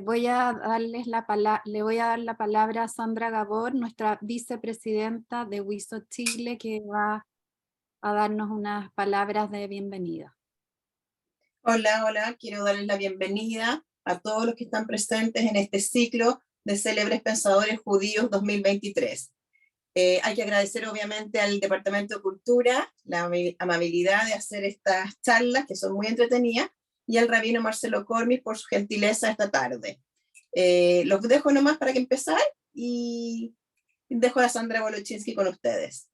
voy a darles le voy a dar la palabra a Sandra Gabor, nuestra vicepresidenta de WISO Chile, que va a darnos unas palabras de bienvenida. Hola, hola, quiero darles la bienvenida a todos los que están presentes en este ciclo de Célebres Pensadores Judíos 2023. Hay que agradecer obviamente al Departamento de Cultura la amabilidad de hacer estas charlas que son muy entretenidas y al rabino Marcelo Cormis por su gentileza esta tarde. Los dejo nomás para que empezar y dejo a Sandra Woloczynski con ustedes.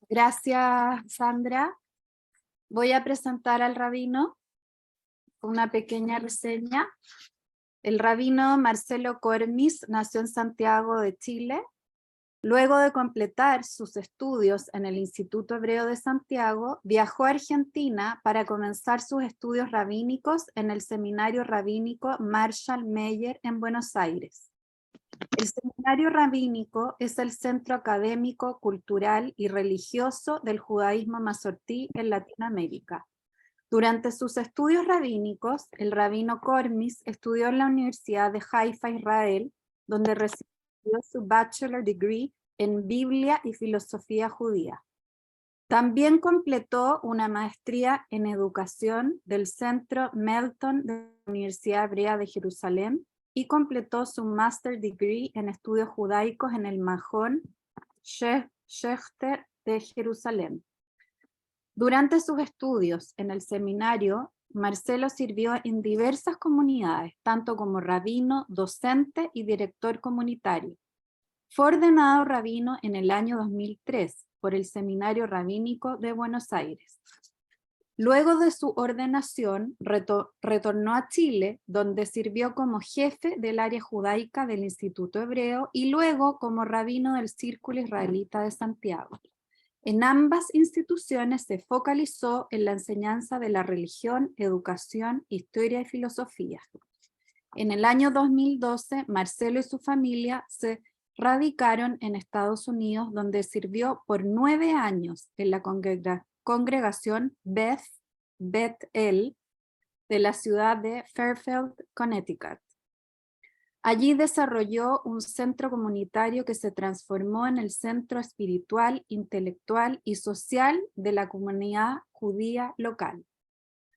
Gracias, Sandra. Voy a presentar al rabino una pequeña reseña. El rabino Marcelo Cormis nació en Santiago de Chile. Luego de completar sus estudios en el Instituto Hebreo de Santiago, viajó a Argentina para comenzar sus estudios rabínicos en el Seminario Rabínico Marshall Meyer en Buenos Aires. El Seminario Rabínico es el centro académico, cultural y religioso del judaísmo mazortí en Latinoamérica. Durante sus estudios rabínicos, el rabino Cormis estudió en la Universidad de Haifa, Israel, donde recibió su bachelor degree en Biblia y filosofía judía. También completó una maestría en educación del Centro Melton de la Universidad Hebrea de Jerusalén y completó su master degree en estudios judaicos en el Mahon Schechter de Jerusalén. Durante sus estudios en el seminario, Marcelo sirvió en diversas comunidades, tanto como rabino, docente y director comunitario. Fue ordenado rabino en el año 2003 por el Seminario Rabínico de Buenos Aires. Luego de su ordenación, retornó a Chile, donde sirvió como jefe del área judaica del Instituto Hebreo y luego como rabino del Círculo Israelita de Santiago. En ambas instituciones se focalizó en la enseñanza de la religión, educación, historia y filosofía. En el año 2012, Marcelo y su familia se radicaron en Estados Unidos, donde sirvió por 9 años en la congregación Beth-El de la ciudad de Fairfield, Connecticut. Allí desarrolló un centro comunitario que se transformó en el centro espiritual, intelectual y social de la comunidad judía local.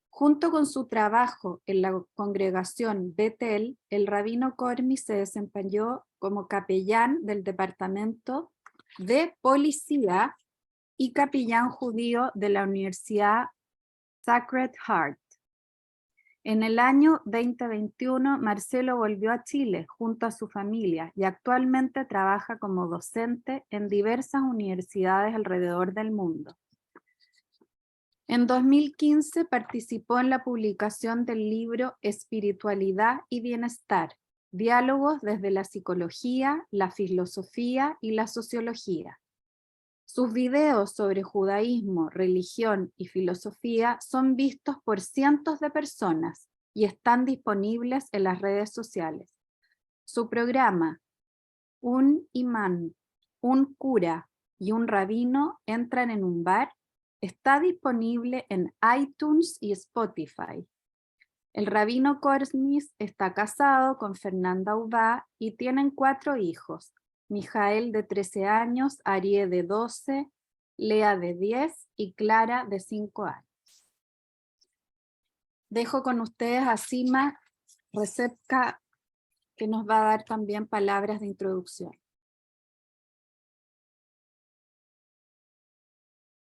Junto con su trabajo en la congregación Beth-El, el rabino Cormis se desempeñó como capellán del departamento de policía y capellán judío de la Universidad Sacred Heart. En el año 2021, Marcelo volvió a Chile junto a su familia y actualmente trabaja como docente en diversas universidades alrededor del mundo. En 2015 participó en la publicación del libro Espiritualidad y Bienestar, diálogos desde la psicología, la filosofía y la sociología. Sus videos sobre judaísmo, religión y filosofía son vistos por cientos de personas y están disponibles en las redes sociales. Su programa, Un imán, un cura y un rabino entran en un bar, está disponible en iTunes y Spotify. El rabino Cormis está casado con Fernanda Ubá y tienen 4 hijos. Mijael de 13 años, Arié de 12, Lea de 10 y Clara de 5 años. Dejo con ustedes a Sima Recepka, que nos va a dar también palabras de introducción.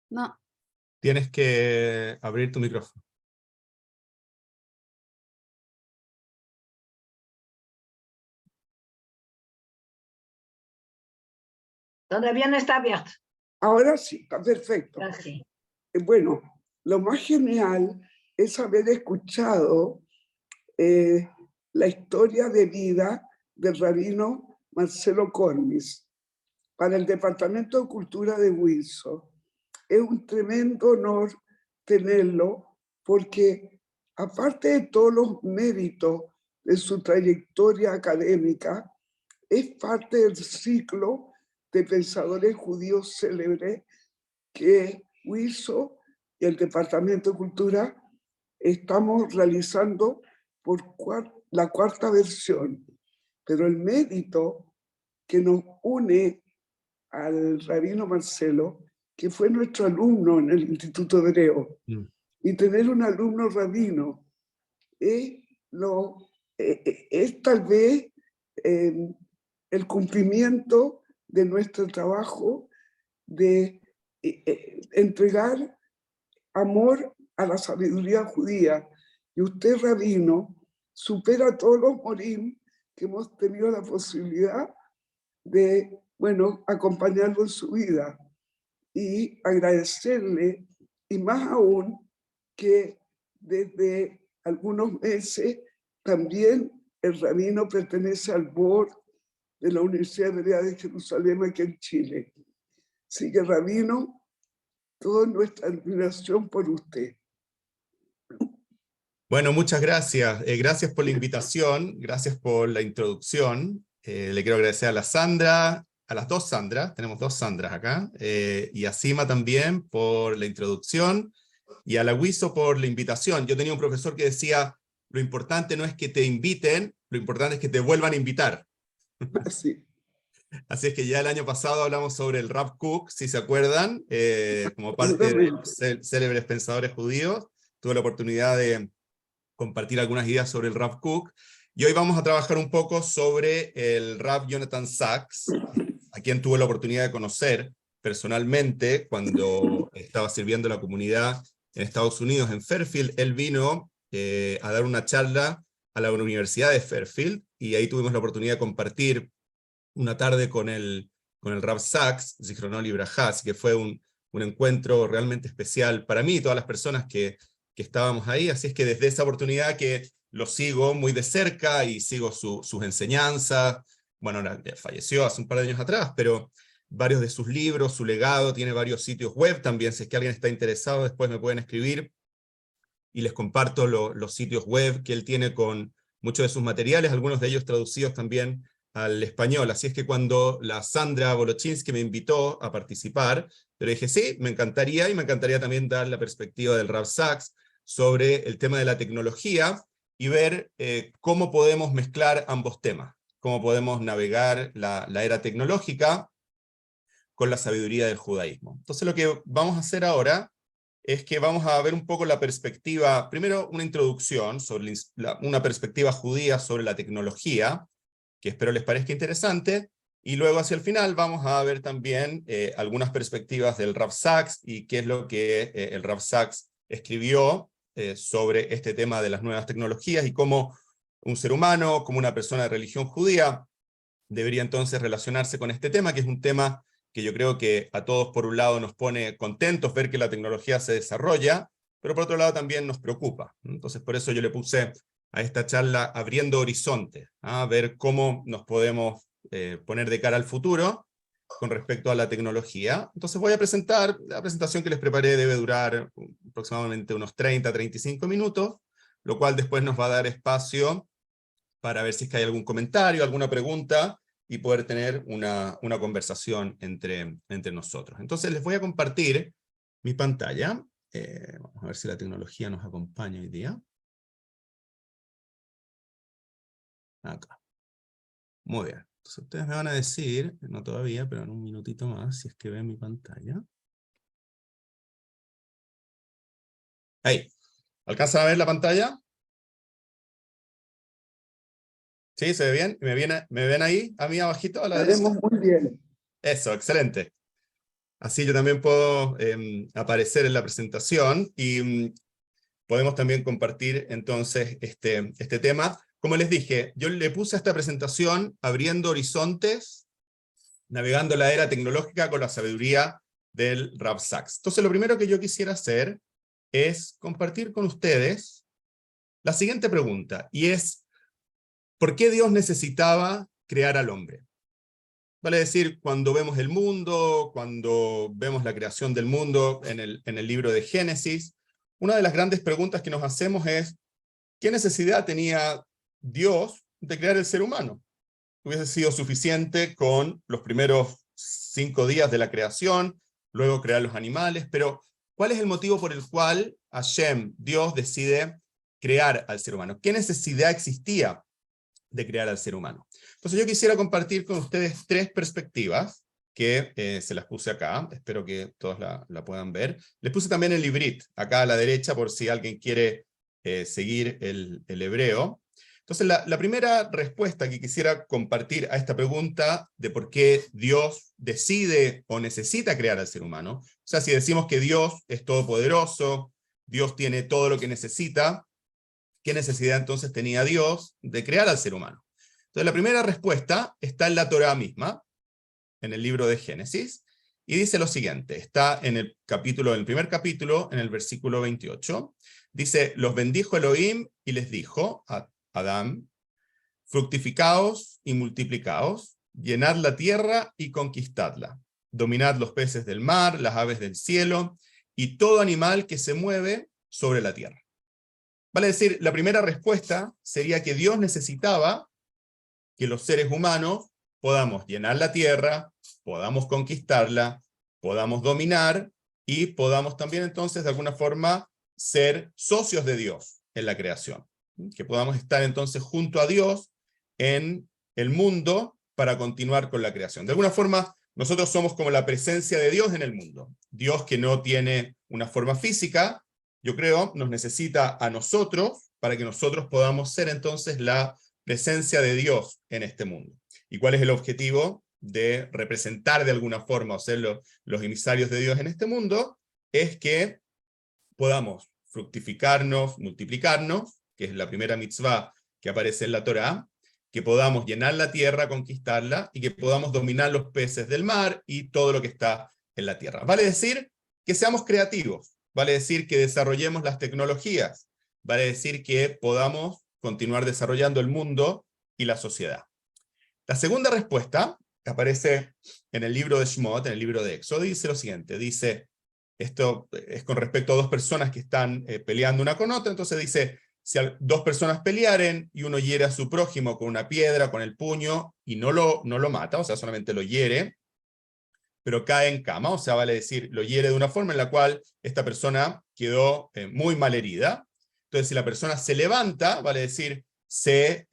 No. Tienes que abrir tu micrófono. Todavía no está abierto. Ahora sí, está perfecto. Así. Bueno, lo más genial es haber escuchado la historia de vida del rabino Marcelo Cormis para el Departamento de Cultura de WISO. Es un tremendo honor tenerlo porque, aparte de todos los méritos de su trayectoria académica, es parte del ciclo de pensadores judíos célebres que WISO y el Departamento de Cultura estamos realizando por la cuarta versión, pero el mérito que nos une al rabino Marcelo, que fue nuestro alumno en el Instituto Hebreo, y tener un alumno rabino es tal vez el cumplimiento de nuestro trabajo de entregar amor a la sabiduría judía. Y usted, rabino, supera todos los morim que hemos tenido la posibilidad de, bueno, acompañarlo en su vida y agradecerle, y más aún que desde algunos meses también el rabino pertenece al board de la Universidad Hebrea de Jerusalén aquí en Chile. Así que, rabino, toda nuestra admiración por usted. Bueno, muchas gracias. Gracias por la invitación, gracias por la introducción. Le quiero agradecer a la Sandra, a las dos Sandras, tenemos dos Sandras acá, y a Sima también por la introducción, y a la Wiso por la invitación. Yo tenía un profesor que decía, lo importante no es que te inviten, lo importante es que te vuelvan a invitar. Así. Así es que ya el año pasado hablamos sobre el Rav Kook, si se acuerdan, como parte de los célebres pensadores judíos. Tuve la oportunidad de compartir algunas ideas sobre el Rav Kook, y hoy vamos a trabajar un poco sobre el Rav Jonathan Sacks, a quien tuve la oportunidad de conocer personalmente cuando estaba sirviendo a la comunidad en Estados Unidos, en Fairfield. Él vino a dar una charla a la Universidad de Fairfield, y ahí tuvimos la oportunidad de compartir una tarde con el Rav Sacks, Zichrono Libraja, que fue un encuentro realmente especial para mí y todas las personas que estábamos ahí. Así es que desde esa oportunidad que lo sigo muy de cerca y sigo sus enseñanzas. Bueno, falleció hace un par de años atrás, pero varios de sus libros, su legado, tiene varios sitios web también. Si es que alguien está interesado, después me pueden escribir y les comparto los sitios web que él tiene con muchos de sus materiales, algunos de ellos traducidos también al español. Así es que cuando la Sandra Bolochinsky me invitó a participar, yo le dije sí, me encantaría, y me encantaría también dar la perspectiva del Rav Sacks sobre el tema de la tecnología y ver cómo podemos mezclar ambos temas, cómo podemos navegar la era tecnológica con la sabiduría del judaísmo. Entonces lo que vamos a hacer ahora es que vamos a ver un poco la perspectiva, primero una introducción sobre una perspectiva judía sobre la tecnología, que espero les parezca interesante, y luego hacia el final vamos a ver también algunas perspectivas del Rav Sacks y qué es lo que el Rav Sacks escribió sobre este tema de las nuevas tecnologías y cómo un ser humano, como una persona de religión judía, debería entonces relacionarse con este tema, que es un tema que yo creo que a todos por un lado nos pone contentos ver que la tecnología se desarrolla, pero por otro lado también nos preocupa. Entonces por eso yo le puse a esta charla Abriendo Horizontes, a ver cómo nos podemos poner de cara al futuro con respecto a la tecnología. Entonces voy a presentar, la presentación que les preparé debe durar aproximadamente unos 30-35 minutos, lo cual después nos va a dar espacio para ver si es que hay algún comentario, alguna pregunta, y poder tener una conversación entre nosotros. Entonces les voy a compartir mi pantalla. Vamos a ver si la tecnología nos acompaña hoy día. Acá. Muy bien. Entonces ustedes me van a decir, no todavía, pero en un minutito más, si es que ven mi pantalla. Ahí. ¿Alcanzan a ver la pantalla? ¿Sí? ¿Se ve bien? ¿Me ven ahí? ¿A mí abajito? A la derecha. Estaremos muy bien. Eso, excelente. Así yo también puedo aparecer en la presentación y podemos también compartir entonces este tema. Como les dije, yo le puse a esta presentación Abriendo Horizontes, navegando la era tecnológica con la sabiduría del Rav Sacks. Entonces lo primero que yo quisiera hacer es compartir con ustedes la siguiente pregunta, y es, ¿por qué Dios necesitaba crear al hombre? Vale decir, cuando vemos el mundo, cuando vemos la creación del mundo en el libro de Génesis, una de las grandes preguntas que nos hacemos es, ¿qué necesidad tenía Dios de crear el ser humano? Hubiese sido suficiente con los primeros 5 días de la creación, luego crear los animales, pero ¿cuál es el motivo por el cual Hashem, Dios, decide crear al ser humano? ¿Qué necesidad existía de crear al ser humano? Entonces yo quisiera compartir con ustedes 3 perspectivas, que se las puse acá, espero que todos la puedan ver. Les puse también el librit, acá a la derecha, por si alguien quiere seguir el hebreo. Entonces la primera respuesta que quisiera compartir a esta pregunta de por qué Dios decide o necesita crear al ser humano, o sea, si decimos que Dios es todopoderoso, Dios tiene todo lo que necesita, ¿qué necesidad entonces tenía Dios de crear al ser humano? Entonces la primera respuesta está en la Torá misma, en el libro de Génesis, y dice lo siguiente, está en el primer capítulo, en el versículo 28, dice, los bendijo Elohim y les dijo a Adán, fructificaos y multiplicaos, llenad la tierra y conquistadla, dominad los peces del mar, las aves del cielo, y todo animal que se mueve sobre la tierra. Vale decir, la primera respuesta sería que Dios necesitaba que los seres humanos podamos llenar la tierra, podamos conquistarla, podamos dominar, y podamos también entonces de alguna forma ser socios de Dios en la creación. Que podamos estar entonces junto a Dios en el mundo para continuar con la creación. De alguna forma, nosotros somos como la presencia de Dios en el mundo. Dios, que no tiene una forma física, yo creo, nos necesita a nosotros para que nosotros podamos ser entonces la presencia de Dios en este mundo. ¿Y cuál es el objetivo de representar de alguna forma o ser los emisarios de Dios en este mundo? Es que podamos fructificarnos, multiplicarnos, que es la primera mitzvah que aparece en la Torá, que podamos llenar la tierra, conquistarla, y que podamos dominar los peces del mar y todo lo que está en la tierra. Vale decir que seamos creativos, vale decir que desarrollemos las tecnologías, vale decir que podamos continuar desarrollando el mundo y la sociedad. La segunda respuesta, que aparece en el libro de Shemot, en el libro de Éxodo, dice lo siguiente, dice, esto es con respecto a 2 personas que están peleando una con otra, entonces dice, si 2 personas pelearen y uno hiere a su prójimo con una piedra, con el puño, y no lo mata, o sea, solamente lo hiere, pero cae en cama, o sea, vale decir, lo hiere de una forma en la cual esta persona quedó muy mal herida. Entonces, si la persona se levanta, vale decir, se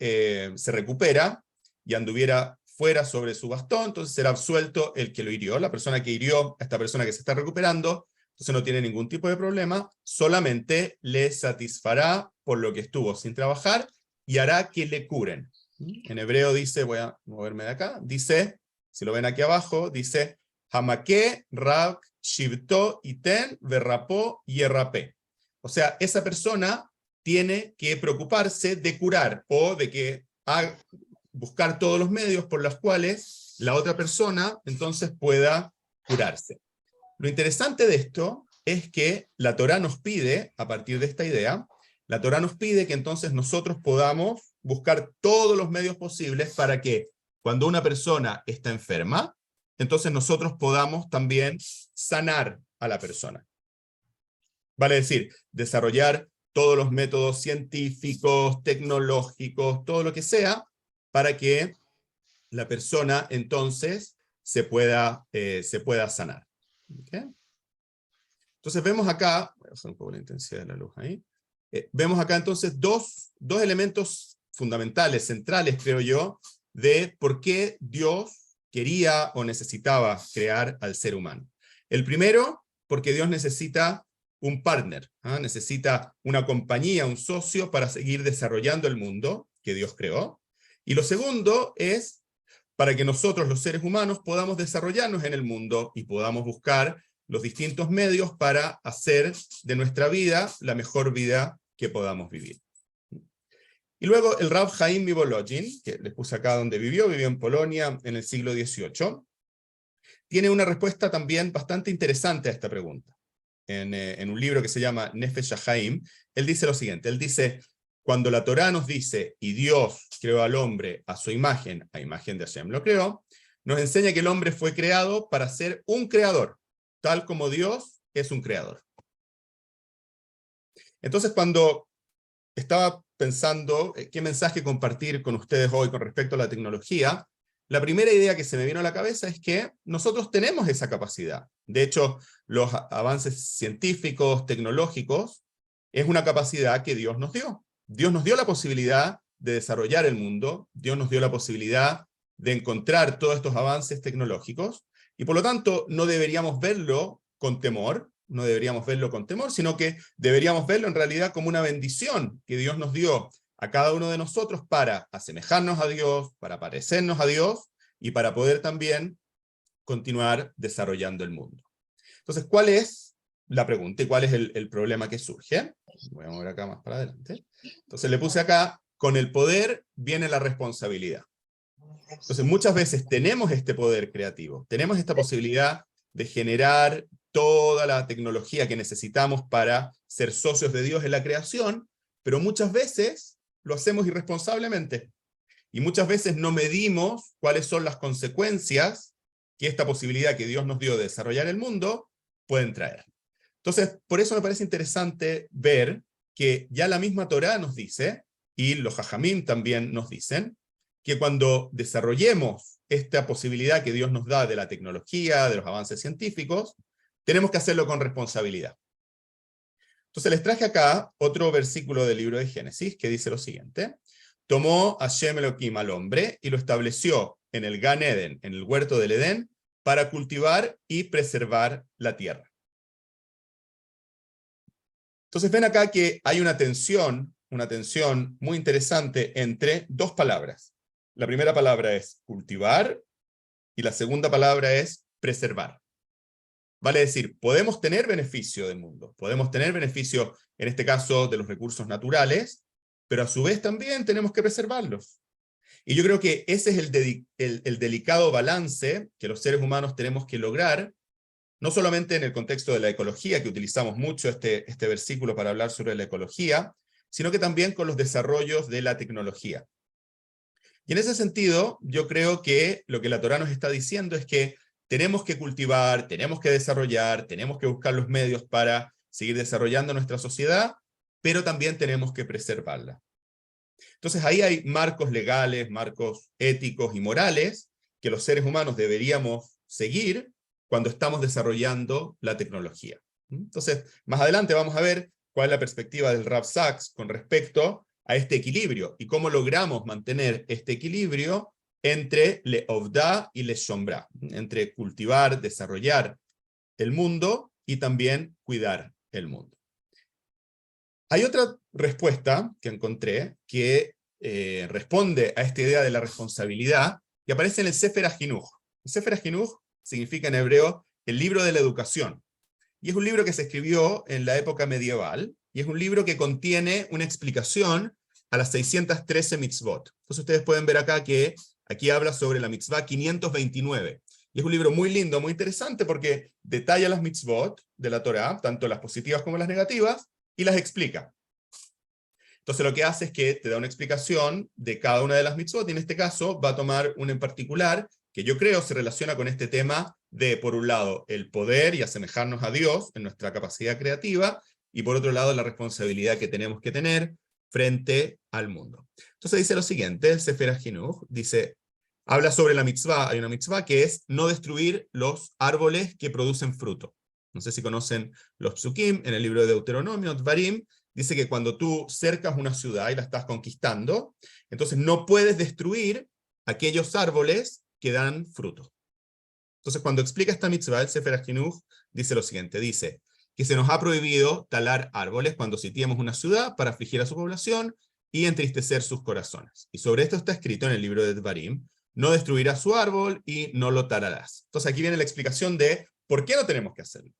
recupera, y anduviera fuera sobre su bastón, entonces será absuelto el que lo hirió. La persona que hirió a esta persona que se está recuperando, entonces no tiene ningún tipo de problema, solamente le satisfará por lo que estuvo sin trabajar, y hará que le curen. En hebreo dice, voy a moverme de acá, dice, si lo ven aquí abajo, dice, Hamake, Rak, Shivto, Iten, Verrapó, Yerrapé. O sea, esa persona tiene que preocuparse de curar, o de que buscar todos los medios por los cuales la otra persona entonces pueda curarse. Lo interesante de esto es que la Torá nos pide, a partir de esta idea, la Torá nos pide que entonces nosotros podamos buscar todos los medios posibles para que cuando una persona está enferma, entonces nosotros podamos también sanar a la persona. Vale decir, desarrollar todos los métodos científicos, tecnológicos, todo lo que sea, para que la persona entonces se pueda sanar. ¿Okay? Entonces vemos acá, voy a hacer un poco la intensidad de la luz ahí, vemos acá entonces dos elementos fundamentales, centrales creo yo, de por qué Dios quería o necesitaba crear al ser humano. El primero, porque Dios necesita un partner, necesita una compañía, un socio para seguir desarrollando el mundo que Dios creó. Y lo segundo es para que nosotros los seres humanos podamos desarrollarnos en el mundo y podamos buscar los distintos medios para hacer de nuestra vida la mejor vida que podamos vivir. Y luego el Rav Chaim Volozhin, que les puse acá donde vivió en Polonia en el siglo XVIII, tiene una respuesta también bastante interesante a esta pregunta. En un libro que se llama Nefesh HaChaim, él dice lo siguiente, él dice, cuando la Torá nos dice, y Dios creó al hombre a su imagen, a imagen de Hashem lo creó, nos enseña que el hombre fue creado para ser un creador, tal como Dios es un creador. Entonces, cuando estaba pensando qué mensaje compartir con ustedes hoy con respecto a la tecnología, la primera idea que se me vino a la cabeza es que nosotros tenemos esa capacidad. De hecho, los avances científicos, tecnológicos, es una capacidad que Dios nos dio. Dios nos dio la posibilidad de desarrollar el mundo, Dios nos dio la posibilidad de encontrar todos estos avances tecnológicos, y por lo tanto no deberíamos verlo con temor, sino que deberíamos verlo en realidad como una bendición que Dios nos dio a cada uno de nosotros para asemejarnos a Dios, para parecernos a Dios, y para poder también continuar desarrollando el mundo. Entonces, ¿cuál es la pregunta y cuál es el problema que surge? Voy a mover acá más para adelante. Entonces le puse acá, con el poder viene la responsabilidad. Entonces muchas veces tenemos este poder creativo, tenemos esta posibilidad de generar toda la tecnología que necesitamos para ser socios de Dios en la creación, pero muchas veces lo hacemos irresponsablemente. Y muchas veces no medimos cuáles son las consecuencias que esta posibilidad que Dios nos dio de desarrollar el mundo pueden traer. Entonces, por eso me parece interesante ver que ya la misma Torá nos dice, y los Jajamim también nos dicen, que cuando desarrollemos esta posibilidad que Dios nos da de la tecnología, de los avances científicos, tenemos que hacerlo con responsabilidad. Entonces les traje acá otro versículo del libro de Génesis que dice lo siguiente: tomó Hashem Elohim al hombre y lo estableció en el Gan Eden, en el huerto del Edén, para cultivar y preservar la tierra. Entonces ven acá que hay una tensión muy interesante entre dos palabras. La primera palabra es cultivar y la segunda palabra es preservar. Vale decir, podemos tener beneficio del mundo, podemos tener beneficio, en este caso, de los recursos naturales, pero a su vez también tenemos que preservarlos. Y yo creo que ese es el delicado balance que los seres humanos tenemos que lograr, no solamente en el contexto de la ecología, que utilizamos mucho este versículo para hablar sobre la ecología, sino que también con los desarrollos de la tecnología. Y en ese sentido, yo creo que lo que la Torá nos está diciendo es que tenemos que cultivar, tenemos que desarrollar, tenemos que buscar los medios para seguir desarrollando nuestra sociedad, pero también tenemos que preservarla. Entonces ahí hay marcos legales, marcos éticos y morales que los seres humanos deberíamos seguir cuando estamos desarrollando la tecnología. Entonces, más adelante vamos a ver cuál es la perspectiva del Rav Sachs con respecto a este equilibrio y cómo logramos mantener este equilibrio entre le ovda y le shombra, entre cultivar, desarrollar el mundo y también cuidar el mundo. Hay otra respuesta que encontré que responde a esta idea de la responsabilidad que aparece en el Sefer HaChinuch. El Sefer HaChinuch significa en hebreo el libro de la educación. Y es un libro que se escribió en la época medieval, y es un libro que contiene una explicación a las 613 mitzvot. Entonces ustedes pueden ver acá que aquí habla sobre la mitzvah 529. Y es un libro muy lindo, muy interesante, porque detalla las mitzvot de la Torá, tanto las positivas como las negativas, y las explica. Entonces lo que hace es que te da una explicación de cada una de las mitzvot, y en este caso va a tomar una en particular, que yo creo se relaciona con este tema de, por un lado, el poder y asemejarnos a Dios en nuestra capacidad creativa, y por otro lado, la responsabilidad que tenemos que tener frente al mundo. Entonces dice lo siguiente, el Sefer HaChinuch dice, habla sobre la mitzvah, hay una mitzvah que es no destruir los árboles que producen fruto. No sé si conocen los psukim, en el libro de Deuteronomio, Dvarim, dice que cuando tú cercas una ciudad y la estás conquistando, entonces no puedes destruir aquellos árboles que dan fruto. Entonces cuando explica esta mitzvah, el Sefer HaChinuch dice lo siguiente, dice que se nos ha prohibido talar árboles cuando sitiemos una ciudad para afligir a su población y entristecer sus corazones. Y sobre esto está escrito en el libro de Dvarim, no destruirás su árbol y no lo talarás. Entonces aquí viene la explicación de por qué no tenemos que hacerlo.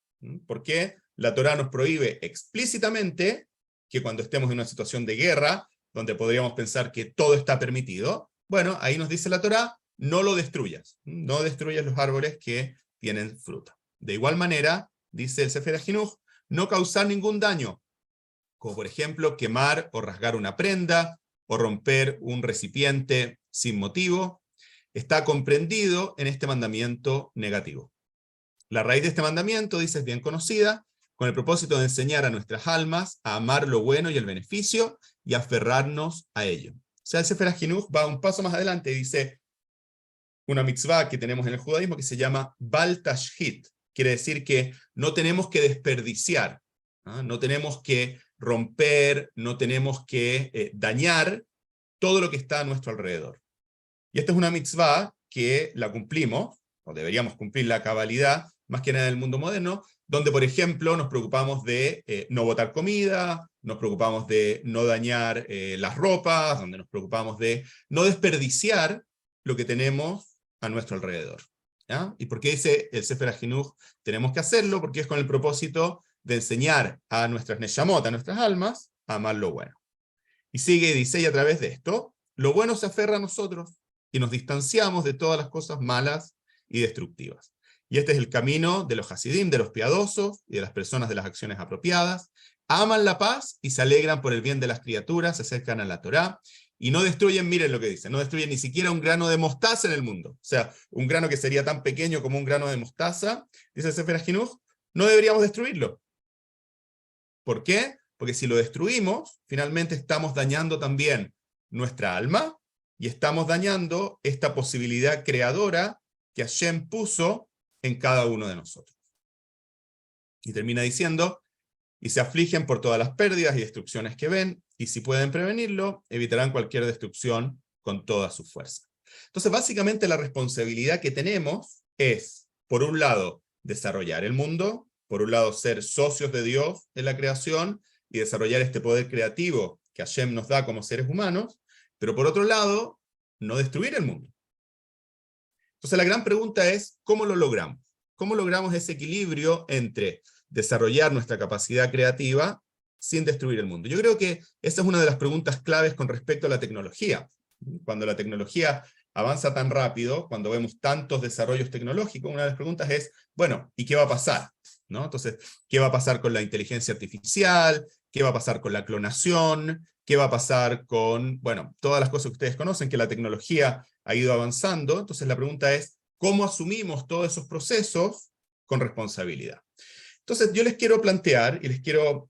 ¿Por qué la Torá nos prohíbe explícitamente que cuando estemos en una situación de guerra, donde podríamos pensar que todo está permitido? Bueno, ahí nos dice la Torá, no lo destruyas. No destruyas los árboles que tienen fruta. De igual manera, dice el Sefer HaChinuch, no causar ningún daño, como por ejemplo quemar o rasgar una prenda, o romper un recipiente sin motivo, está comprendido en este mandamiento negativo. La raíz de este mandamiento, dice, es bien conocida, con el propósito de enseñar a nuestras almas a amar lo bueno y el beneficio, y aferrarnos a ello. O sea, el Sefer HaChinuch va un paso más adelante y dice, una mitzvah que tenemos en el judaísmo que se llama Bal Tashhit, quiere decir que no tenemos que desperdiciar, ¿no? No tenemos que romper, no tenemos que dañar todo lo que está a nuestro alrededor. Y esta es una mitzvah que la cumplimos, o deberíamos cumplir a cabalidad, más que nada en el mundo moderno, donde, por ejemplo, nos preocupamos de no botar comida, nos preocupamos de no dañar las ropas, donde nos preocupamos de no desperdiciar lo que tenemos a nuestro alrededor. ¿Ya? ¿Y por qué dice el Sefer HaChinuch tenemos que hacerlo? Porque es con el propósito de enseñar a nuestras Neshamot, a nuestras almas, a amar lo bueno. Y sigue y dice, y a través de esto, lo bueno se aferra a nosotros, y nos distanciamos de todas las cosas malas y destructivas. Y este es el camino de los Hasidim, de los piadosos, y de las personas de las acciones apropiadas. Aman la paz y se alegran por el bien de las criaturas, se acercan a la Torá, y no destruyen, miren lo que dice, no destruyen ni siquiera un grano de mostaza en el mundo. O sea, un grano que sería tan pequeño como un grano de mostaza, dice el Sefer HaChinuch, no deberíamos destruirlo. ¿Por qué? Porque si lo destruimos, finalmente estamos dañando también nuestra alma, y estamos dañando esta posibilidad creadora que Hashem puso en cada uno de nosotros. Y termina diciendo, y se afligen por todas las pérdidas y destrucciones que ven, y si pueden prevenirlo, evitarán cualquier destrucción con toda su fuerza. Entonces, básicamente la responsabilidad que tenemos es, por un lado, desarrollar el mundo, por un lado, ser socios de Dios en la creación, y desarrollar este poder creativo que Hashem nos da como seres humanos, pero por otro lado, no destruir el mundo. Entonces la gran pregunta es, ¿cómo lo logramos? ¿Cómo logramos ese equilibrio entre desarrollar nuestra capacidad creativa sin destruir el mundo? Yo creo que esa es una de las preguntas claves con respecto a la tecnología. Cuando la tecnología avanza tan rápido, cuando vemos tantos desarrollos tecnológicos, una de las preguntas es, bueno, ¿y qué va a pasar? ¿No? Entonces, ¿qué va a pasar con la inteligencia artificial? ¿Qué va a pasar con la clonación? ¿Qué va a pasar con, bueno, todas las cosas que ustedes conocen, que la tecnología ha ido avanzando? Entonces la pregunta es, ¿cómo asumimos todos esos procesos con responsabilidad? Entonces yo les quiero plantear y les quiero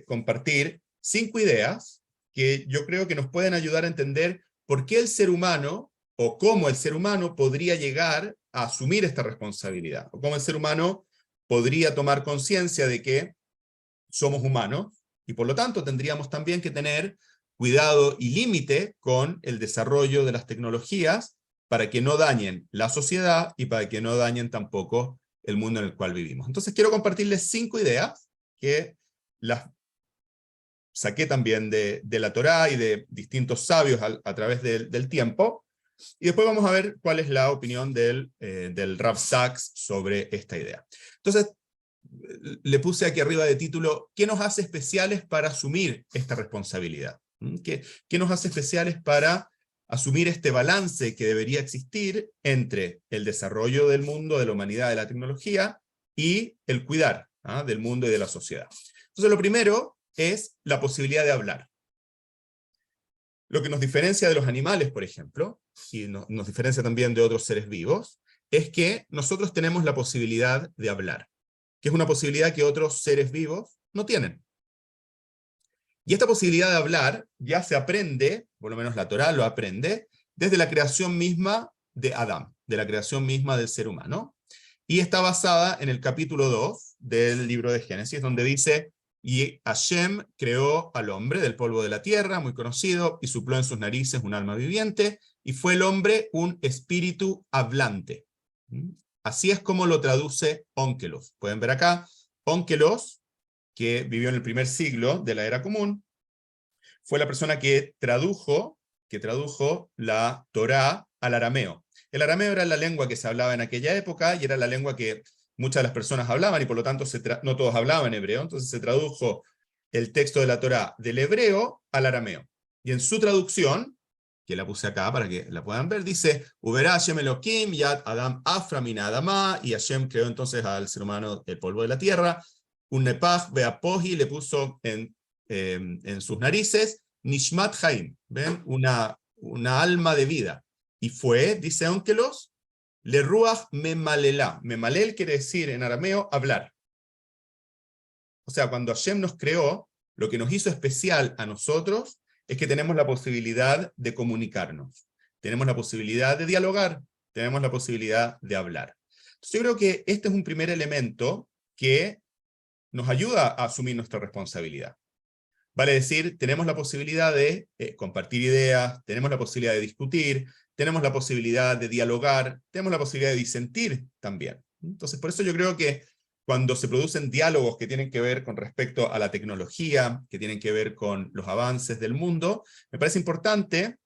compartir 5 ideas que yo creo que nos pueden ayudar a entender por qué el ser humano, o cómo el ser humano podría llegar a asumir esta responsabilidad, o cómo el ser humano podría tomar conciencia de que somos humanos, y por lo tanto tendríamos también que tener cuidado y límite con el desarrollo de las tecnologías para que no dañen la sociedad y para que no dañen tampoco el mundo en el cual vivimos. Entonces quiero compartirles 5 ideas que las saqué también de la Torá y de distintos sabios a través del tiempo, y después vamos a ver cuál es la opinión del Rav Sachs sobre esta idea. Entonces, le puse aquí arriba de título, ¿qué nos hace especiales para asumir esta responsabilidad? ¿Qué nos hace especiales para asumir este balance que debería existir entre el desarrollo del mundo, de la humanidad, de la tecnología, y el cuidar del mundo y de la sociedad? Entonces lo primero es la posibilidad de hablar. Lo que nos diferencia de los animales, por ejemplo, y nos diferencia también de otros seres vivos, es que nosotros tenemos la posibilidad de hablar, que es una posibilidad que otros seres vivos no tienen. Y esta posibilidad de hablar ya se aprende, por lo menos la Torá lo aprende, desde la creación misma de Adán, de la creación misma del ser humano, y está basada en el capítulo 2 del libro de Génesis, donde dice, y Hashem creó al hombre del polvo de la tierra, muy conocido, y sopló en sus narices un alma viviente, y fue el hombre un espíritu hablante. Así es como lo traduce Onkelos. Pueden ver acá, Onkelos, que vivió en el primer siglo de la era común, fue la persona que tradujo la Torá al arameo. El arameo era la lengua que se hablaba en aquella época, y era la lengua que muchas de las personas hablaban, y por lo tanto no todos hablaban hebreo. Entonces se tradujo el texto de la Torá del hebreo al arameo. Y en su traducción, que la puse acá para que la puedan ver, dice, Uberá Hashem Elohim, Yad Adam Afra Min Adama, y Hashem creó entonces al ser humano el polvo de la tierra, un nepaj beapohi le puso en sus narices, Nishmat Haim, ¿ven? Una alma de vida. Y fue, dice Onkelos, Le Ruach Memalelá. Memalel quiere decir en arameo hablar. O sea, cuando Hashem nos creó, lo que nos hizo especial a nosotros es que tenemos la posibilidad de comunicarnos, tenemos la posibilidad de dialogar, tenemos la posibilidad de hablar. Entonces, yo creo que este es un primer elemento que nos ayuda a asumir nuestra responsabilidad. Vale decir, tenemos la posibilidad de compartir ideas, tenemos la posibilidad de discutir, tenemos la posibilidad de dialogar, tenemos la posibilidad de disentir también. Entonces, por eso yo creo que cuando se producen diálogos que tienen que ver con respecto a la tecnología, que tienen que ver con los avances del mundo, me parece importante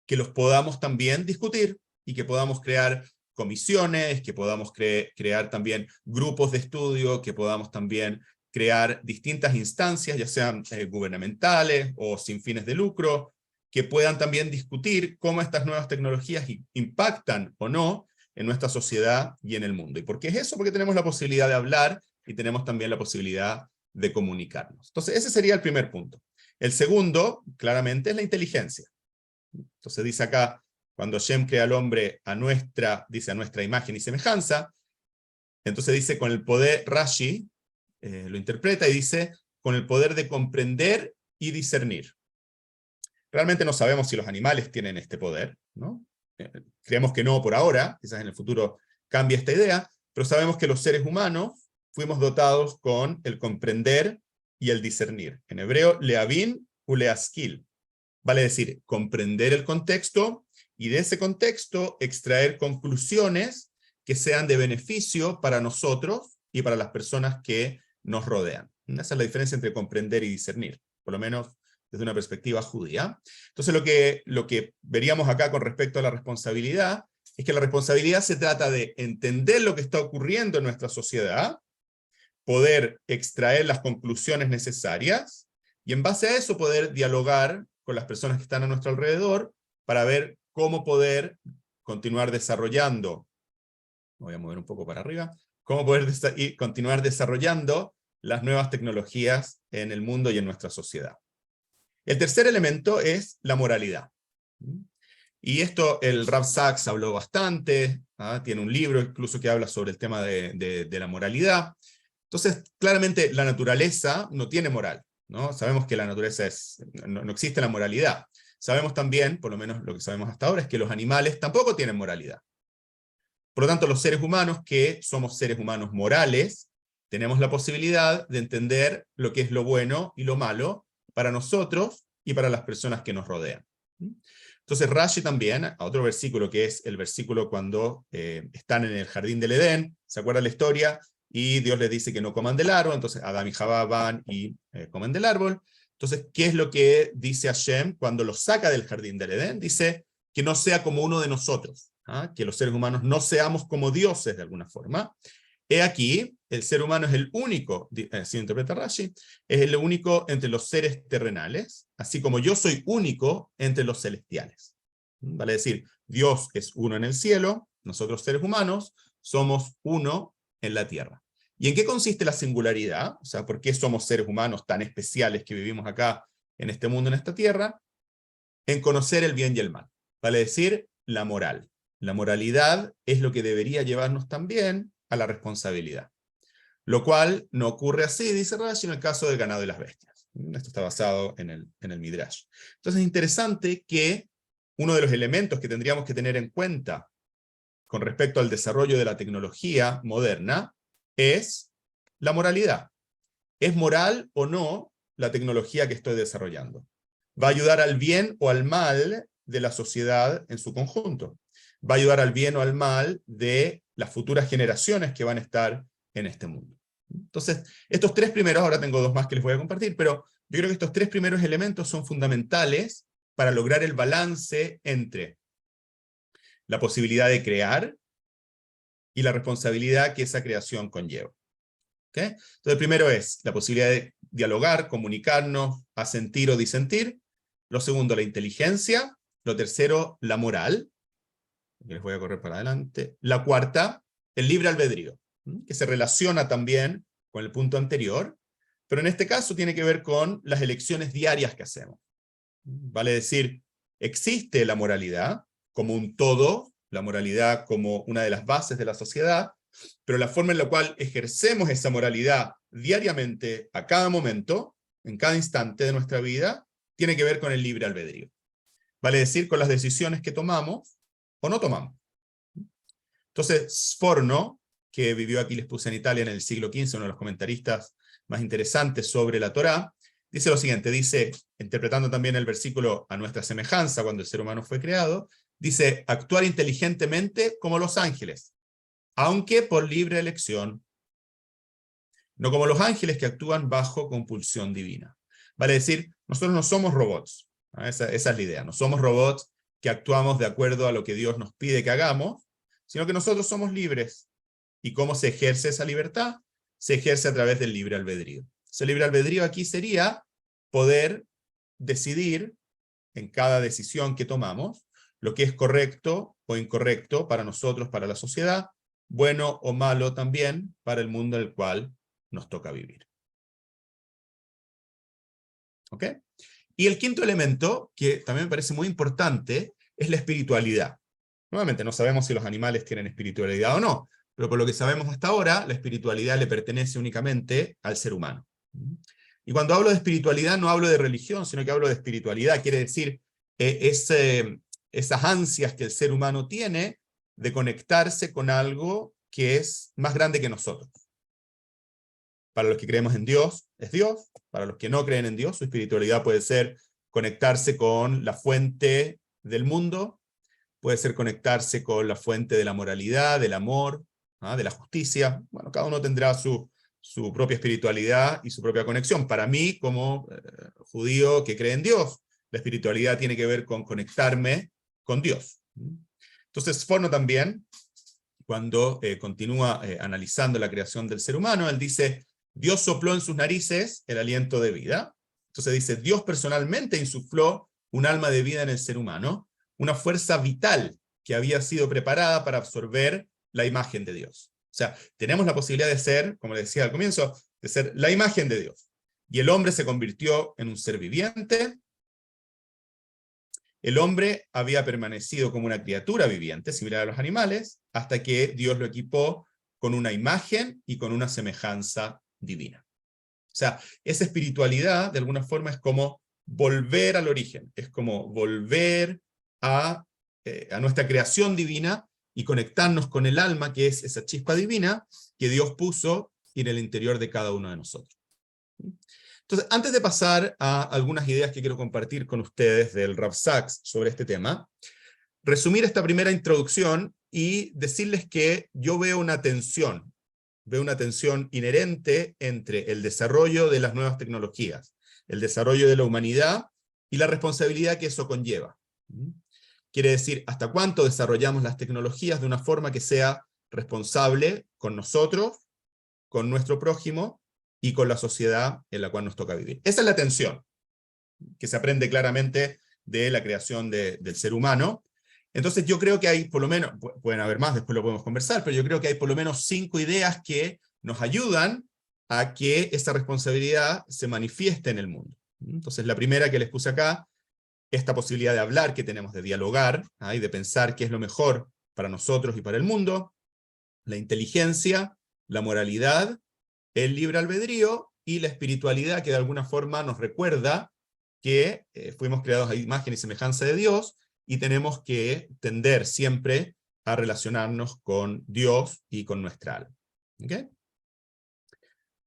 que los podamos también discutir y que podamos crear comisiones, que podamos crear también grupos de estudio, que podamos también crear distintas instancias, ya sean gubernamentales o sin fines de lucro, que puedan también discutir cómo estas nuevas tecnologías impactan o no en nuestra sociedad y en el mundo. ¿Y por qué es eso? Porque tenemos la posibilidad de hablar y tenemos también la posibilidad de comunicarnos. Entonces, ese sería el primer punto. El segundo, claramente, es la inteligencia. Entonces dice acá, cuando Hashem crea al hombre a nuestra imagen y semejanza, entonces dice con el poder, Rashi lo interpreta y dice, con el poder de comprender y discernir. Realmente no sabemos si los animales tienen este poder, ¿no? Creemos que no por ahora, quizás en el futuro cambie esta idea, pero sabemos que los seres humanos fuimos dotados con el comprender y el discernir. En hebreo, leavin u leaskil. Vale decir, comprender el contexto, y de ese contexto extraer conclusiones que sean de beneficio para nosotros y para las personas que nos rodean. Esa es la diferencia entre comprender y discernir, por lo menos desde una perspectiva judía. Entonces lo que veríamos acá con respecto a la responsabilidad, es que la responsabilidad se trata de entender lo que está ocurriendo en nuestra sociedad, poder extraer las conclusiones necesarias, y en base a eso poder dialogar con las personas que están a nuestro alrededor, para ver cómo poder continuar desarrollando, voy a mover un poco para arriba, cómo poder continuar desarrollando las nuevas tecnologías en el mundo y en nuestra sociedad. El tercer elemento es la moralidad. Y esto el Rav Sachs habló bastante, tiene un libro incluso que habla sobre el tema de la moralidad. Entonces, claramente la naturaleza no tiene moral, ¿no? Sabemos que la naturaleza no existe la moralidad. Sabemos también, por lo menos lo que sabemos hasta ahora, es que los animales tampoco tienen moralidad. Por lo tanto, los seres humanos, que somos seres humanos morales, tenemos la posibilidad de entender lo que es lo bueno y lo malo para nosotros y para las personas que nos rodean. Entonces Rashi también, a otro versículo que es el versículo cuando están en el jardín del Edén, ¿se acuerdan la historia? Y Dios les dice que no coman del árbol, entonces Adán y Jabá van y comen del árbol. Entonces, ¿qué es lo que dice Hashem cuando los saca del jardín del Edén? Dice que no sea como uno de nosotros, que los seres humanos no seamos como dioses de alguna forma. He aquí, el ser humano es el único, así interpreta Rashi, es el único entre los seres terrenales, así como yo soy único entre los celestiales. Vale decir, Dios es uno en el cielo, nosotros seres humanos somos uno en la tierra. ¿Y en qué consiste la singularidad? O sea, ¿por qué somos seres humanos tan especiales que vivimos acá en este mundo, en esta tierra? En conocer el bien y el mal. Vale decir, la moral. La moralidad es lo que debería llevarnos también a la responsabilidad. Lo cual no ocurre así, dice Rashi, en el caso del ganado y las bestias. Esto está basado en el Midrash. Entonces es interesante que uno de los elementos que tendríamos que tener en cuenta con respecto al desarrollo de la tecnología moderna es la moralidad. ¿Es moral o no la tecnología que estoy desarrollando? ¿Va a ayudar al bien o al mal de la sociedad en su conjunto? ¿Va a ayudar al bien o al mal de las futuras generaciones que van a estar en este mundo? Entonces, estos tres primeros, ahora tengo dos más que les voy a compartir, pero yo creo que estos tres primeros elementos son fundamentales para lograr el balance entre la posibilidad de crear y la responsabilidad que esa creación conlleva. ¿Okay? Entonces, el primero es la posibilidad de dialogar, comunicarnos, asentir o disentir. Lo segundo, la inteligencia. Lo tercero, la moral. Les voy a correr para adelante. La cuarta, el libre albedrío, que se relaciona también con el punto anterior, pero en este caso tiene que ver con las elecciones diarias que hacemos. Vale decir, existe la moralidad como un todo, la moralidad como una de las bases de la sociedad, pero la forma en la cual ejercemos esa moralidad diariamente, a cada momento, en cada instante de nuestra vida, tiene que ver con el libre albedrío. Vale decir, con las decisiones que tomamos o no tomamos. Entonces, Sforno, que vivió aquí, les puse en Italia en el siglo XV, uno de los comentaristas más interesantes sobre la Torá, Dice lo siguiente, dice, interpretando también el versículo a nuestra semejanza cuando el ser humano fue creado, dice, actuar inteligentemente como los ángeles, aunque por libre elección, no como los ángeles que actúan bajo compulsión divina. Vale decir, nosotros no somos robots, ¿no? Esa es la idea, no somos robots que actuamos de acuerdo a lo que Dios nos pide que hagamos, sino que nosotros somos libres. ¿Y cómo se ejerce esa libertad? Se ejerce a través del libre albedrío. Ese libre albedrío aquí sería poder decidir en cada decisión que tomamos lo que es correcto o incorrecto para nosotros, para la sociedad, bueno o malo también para el mundo en el cual nos toca vivir. ¿Ok? Y el quinto elemento, que también me parece muy importante, es la espiritualidad. Nuevamente, no sabemos si los animales tienen espiritualidad o no, pero por lo que sabemos hasta ahora, la espiritualidad le pertenece únicamente al ser humano. Y cuando hablo de espiritualidad, no hablo de religión, sino que hablo de espiritualidad. Quiere decir, esas ansias que el ser humano tiene de conectarse con algo que es más grande que nosotros. Para los que creemos en Dios, es Dios. Para los que no creen en Dios, su espiritualidad puede ser conectarse con la fuente del mundo, puede ser conectarse con la fuente de la moralidad, del amor, de la justicia. Bueno, cada uno tendrá su propia espiritualidad y su propia conexión. Para mí, como judío que cree en Dios, la espiritualidad tiene que ver con conectarme con Dios. Entonces, Forno también, cuando continúa analizando la creación del ser humano, él dice, Dios sopló en sus narices el aliento de vida. Entonces dice, Dios personalmente insufló un alma de vida en el ser humano, una fuerza vital que había sido preparada para absorber la imagen de Dios. O sea, tenemos la posibilidad de ser, como les decía al comienzo, de ser la imagen de Dios. Y el hombre se convirtió en un ser viviente. El hombre había permanecido como una criatura viviente, similar a los animales, hasta que Dios lo equipó con una imagen y con una semejanza divina. O sea, esa espiritualidad, de alguna forma, es como volver al origen, es como volver a nuestra creación divina y conectarnos con el alma, que es esa chispa divina que Dios puso en el interior de cada uno de nosotros. Entonces, antes de pasar a algunas ideas que quiero compartir con ustedes del Rav Sachs sobre este tema, resumir esta primera introducción y decirles que yo veo una tensión inherente entre el desarrollo de las nuevas tecnologías, el desarrollo de la humanidad y la responsabilidad que eso conlleva. Quiere decir, hasta cuánto desarrollamos las tecnologías de una forma que sea responsable con nosotros, con nuestro prójimo y con la sociedad en la cual nos toca vivir. Esa es la tensión que se aprende claramente de la creación del ser humano. Entonces yo creo que hay por lo menos, pueden haber más, después lo podemos conversar, pero yo creo que hay por lo menos 5 ideas que nos ayudan a que esa responsabilidad se manifieste en el mundo. Entonces la primera que les puse acá, esta posibilidad de hablar que tenemos, de dialogar, y de pensar qué es lo mejor para nosotros y para el mundo, la inteligencia, la moralidad, el libre albedrío y la espiritualidad, que de alguna forma nos recuerda que fuimos creados a imagen y semejanza de Dios, y tenemos que tender siempre a relacionarnos con Dios y con nuestra alma. ¿Okay?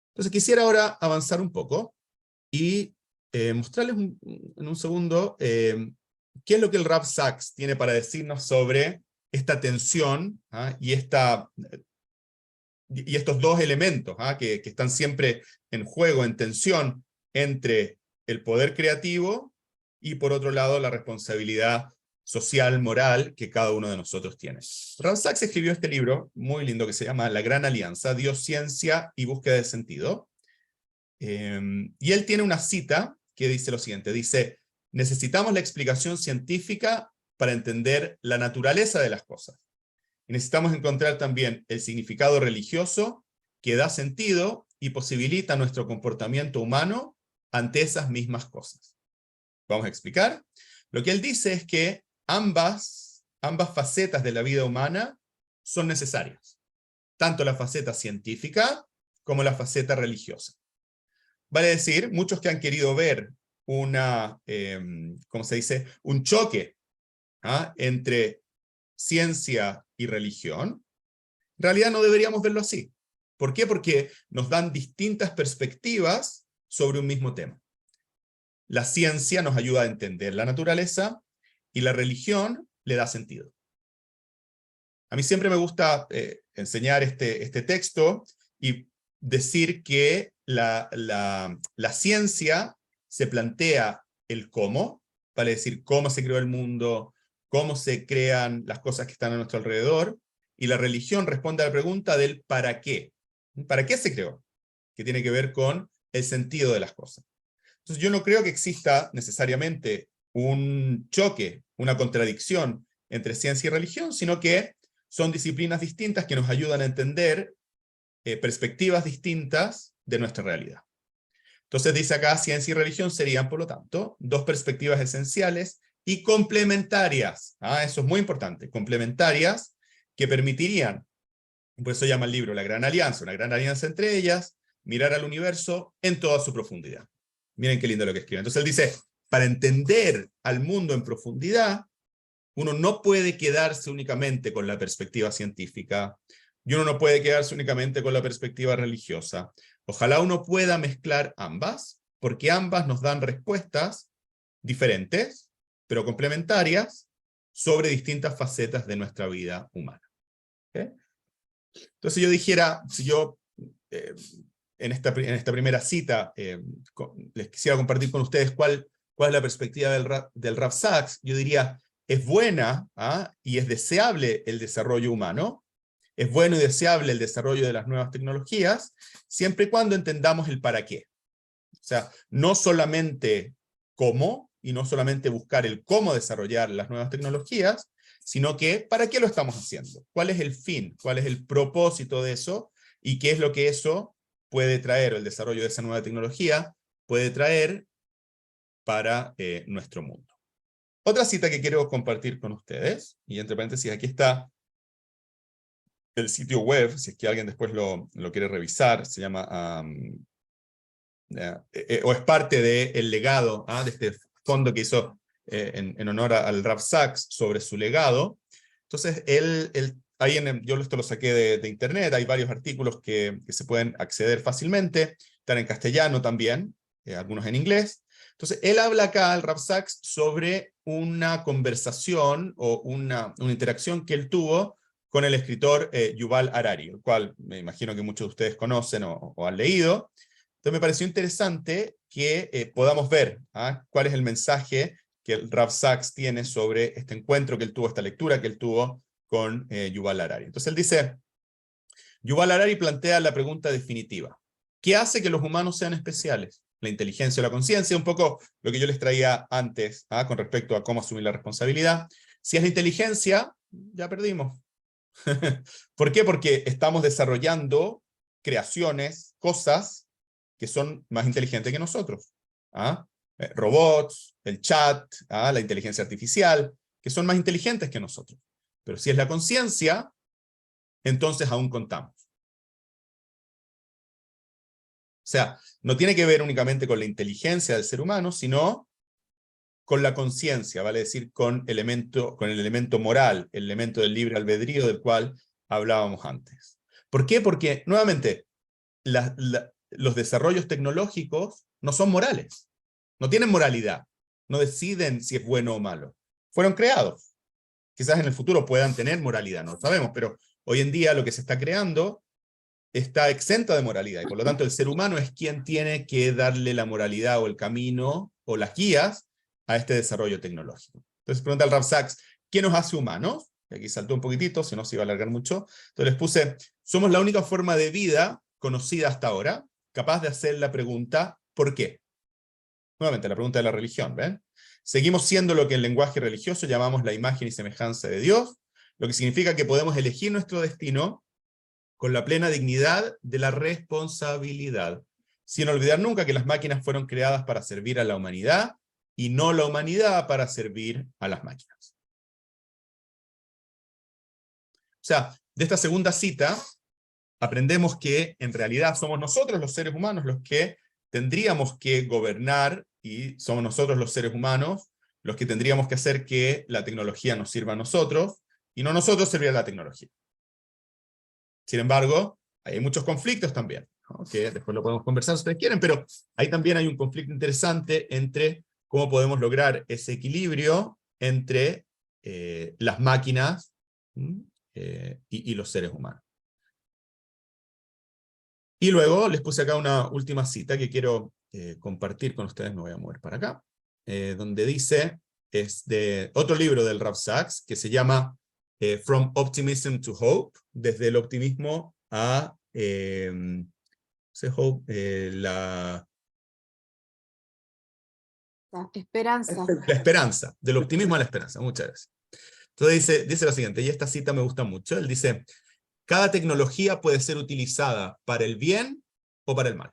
Entonces quisiera ahora avanzar un poco y mostrarles en un segundo qué es lo que el Rav Sachs tiene para decirnos sobre esta tensión y estos dos elementos que están siempre en juego, en tensión, entre el poder creativo y por otro lado la responsabilidad social, moral, que cada uno de nosotros tiene. Rav Sachs escribió este libro muy lindo que se llama La Gran Alianza, Dios, Ciencia y Búsqueda de Sentido. Y él tiene una cita que dice lo siguiente, dice, necesitamos la explicación científica para entender la naturaleza de las cosas. Y necesitamos encontrar también el significado religioso que da sentido y posibilita nuestro comportamiento humano ante esas mismas cosas. Vamos a explicar. Lo que él dice es que ambas facetas de la vida humana son necesarias, tanto la faceta científica como la faceta religiosa. Vale decir, muchos que han querido ver ¿cómo se dice? Un choque entre ciencia y religión, en realidad no deberíamos verlo así. ¿Por qué? Porque nos dan distintas perspectivas sobre un mismo tema. la ciencia nos ayuda a entender la naturaleza y la religión le da sentido. A mí siempre me gusta enseñar este texto y decir que la ciencia se plantea el cómo, vale decir cómo se creó el mundo, cómo se crean las cosas que están a nuestro alrededor, y la religión responde a la pregunta del para qué. ¿Para qué se creó? Que tiene que ver con el sentido de las cosas. Entonces yo no creo que exista necesariamente un choque, una contradicción entre ciencia y religión, sino que son disciplinas distintas que nos ayudan a entender perspectivas distintas de nuestra realidad. Entonces dice acá, ciencia y religión serían, por lo tanto, dos perspectivas esenciales y complementarias. Eso es muy importante, complementarias, que permitirían, por eso llama el libro La Gran Alianza, una gran alianza entre ellas, mirar al universo en toda su profundidad. Miren qué lindo lo que escribe. Entonces él dice, para entender al mundo en profundidad, uno no puede quedarse únicamente con la perspectiva científica, y uno no puede quedarse únicamente con la perspectiva religiosa. Ojalá uno pueda mezclar ambas, porque ambas nos dan respuestas diferentes, pero complementarias, sobre distintas facetas de nuestra vida humana. ¿Okay? Entonces yo dijera, si yo en esta primera cita les quisiera compartir con ustedes cuál es la perspectiva del Rav Sachs, yo diría, es buena y es deseable el desarrollo humano, es bueno y deseable el desarrollo de las nuevas tecnologías, siempre y cuando entendamos el para qué. O sea, no solamente cómo, y no solamente buscar el cómo desarrollar las nuevas tecnologías, sino que para qué lo estamos haciendo, cuál es el fin, cuál es el propósito de eso, y qué es lo que eso puede traer, el desarrollo de esa nueva tecnología puede traer para nuestro mundo. Otra cita que quiero compartir con ustedes, y entre paréntesis aquí está el sitio web, si es que alguien después lo quiere revisar, se llama, o es parte del legado de este fondo que hizo en honor al Rav Sachs sobre su legado. Entonces, yo esto lo saqué de internet, hay varios artículos que se pueden acceder fácilmente, están en castellano también, algunos en inglés. Entonces, él habla acá, el Rav Sachs, sobre una conversación o una interacción que él tuvo con el escritor Yuval Harari, el cual me imagino que muchos de ustedes conocen o han leído. Entonces me pareció interesante que podamos ver cuál es el mensaje que el Rav Sachs tiene sobre este encuentro que él tuvo, esta lectura que él tuvo con Yuval Harari. Entonces él dice, Yuval Harari plantea la pregunta definitiva. ¿Qué hace que los humanos sean especiales? La inteligencia o la conciencia, un poco lo que yo les traía antes con respecto a cómo asumir la responsabilidad. Si es la inteligencia, ya perdimos. ¿Por qué? Porque estamos desarrollando creaciones, cosas que son más inteligentes que nosotros. Robots, el chat, la inteligencia artificial, que son más inteligentes que nosotros. Pero si es la conciencia, entonces aún contamos. O sea, no tiene que ver únicamente con la inteligencia del ser humano, sino con la conciencia, vale decir, con el elemento moral, el elemento del libre albedrío del cual hablábamos antes. ¿Por qué? Porque, nuevamente, los desarrollos tecnológicos no son morales, no tienen moralidad, no deciden si es bueno o malo. Fueron creados. Quizás en el futuro puedan tener moralidad, no lo sabemos, pero hoy en día lo que se está creando está exenta de moralidad, y por lo tanto el ser humano es quien tiene que darle la moralidad o el camino o las guías a este desarrollo tecnológico. Entonces pregunta el Rav Sachs, ¿qué nos hace humanos? Y aquí saltó un poquitito, si no se iba a alargar mucho. Entonces les puse, somos la única forma de vida conocida hasta ahora, capaz de hacer la pregunta, ¿por qué? Nuevamente, la pregunta de la religión, ¿ven? Seguimos siendo lo que en lenguaje religioso llamamos la imagen y semejanza de Dios, lo que significa que podemos elegir nuestro destino con la plena dignidad de la responsabilidad, sin olvidar nunca que las máquinas fueron creadas para servir a la humanidad, y no la humanidad para servir a las máquinas. O sea, de esta segunda cita, aprendemos que en realidad somos nosotros los seres humanos los que tendríamos que gobernar, y somos nosotros los seres humanos los que tendríamos que hacer que la tecnología nos sirva a nosotros, y no nosotros servir a la tecnología. Sin embargo, hay muchos conflictos también, ¿no? Que después lo podemos conversar si ustedes quieren, pero ahí también hay un conflicto interesante entre cómo podemos lograr ese equilibrio entre las máquinas y los seres humanos. Y luego les puse acá una última cita que quiero compartir con ustedes, me voy a mover para acá, donde dice, es de otro libro del Rav Sachs, que se llama From Optimism to Hope, desde el optimismo a la Esperanza. esperanza, del optimismo a la esperanza. Muchas gracias. Entonces dice lo siguiente, y esta cita me gusta mucho, él dice, cada tecnología puede ser utilizada para el bien o para el mal.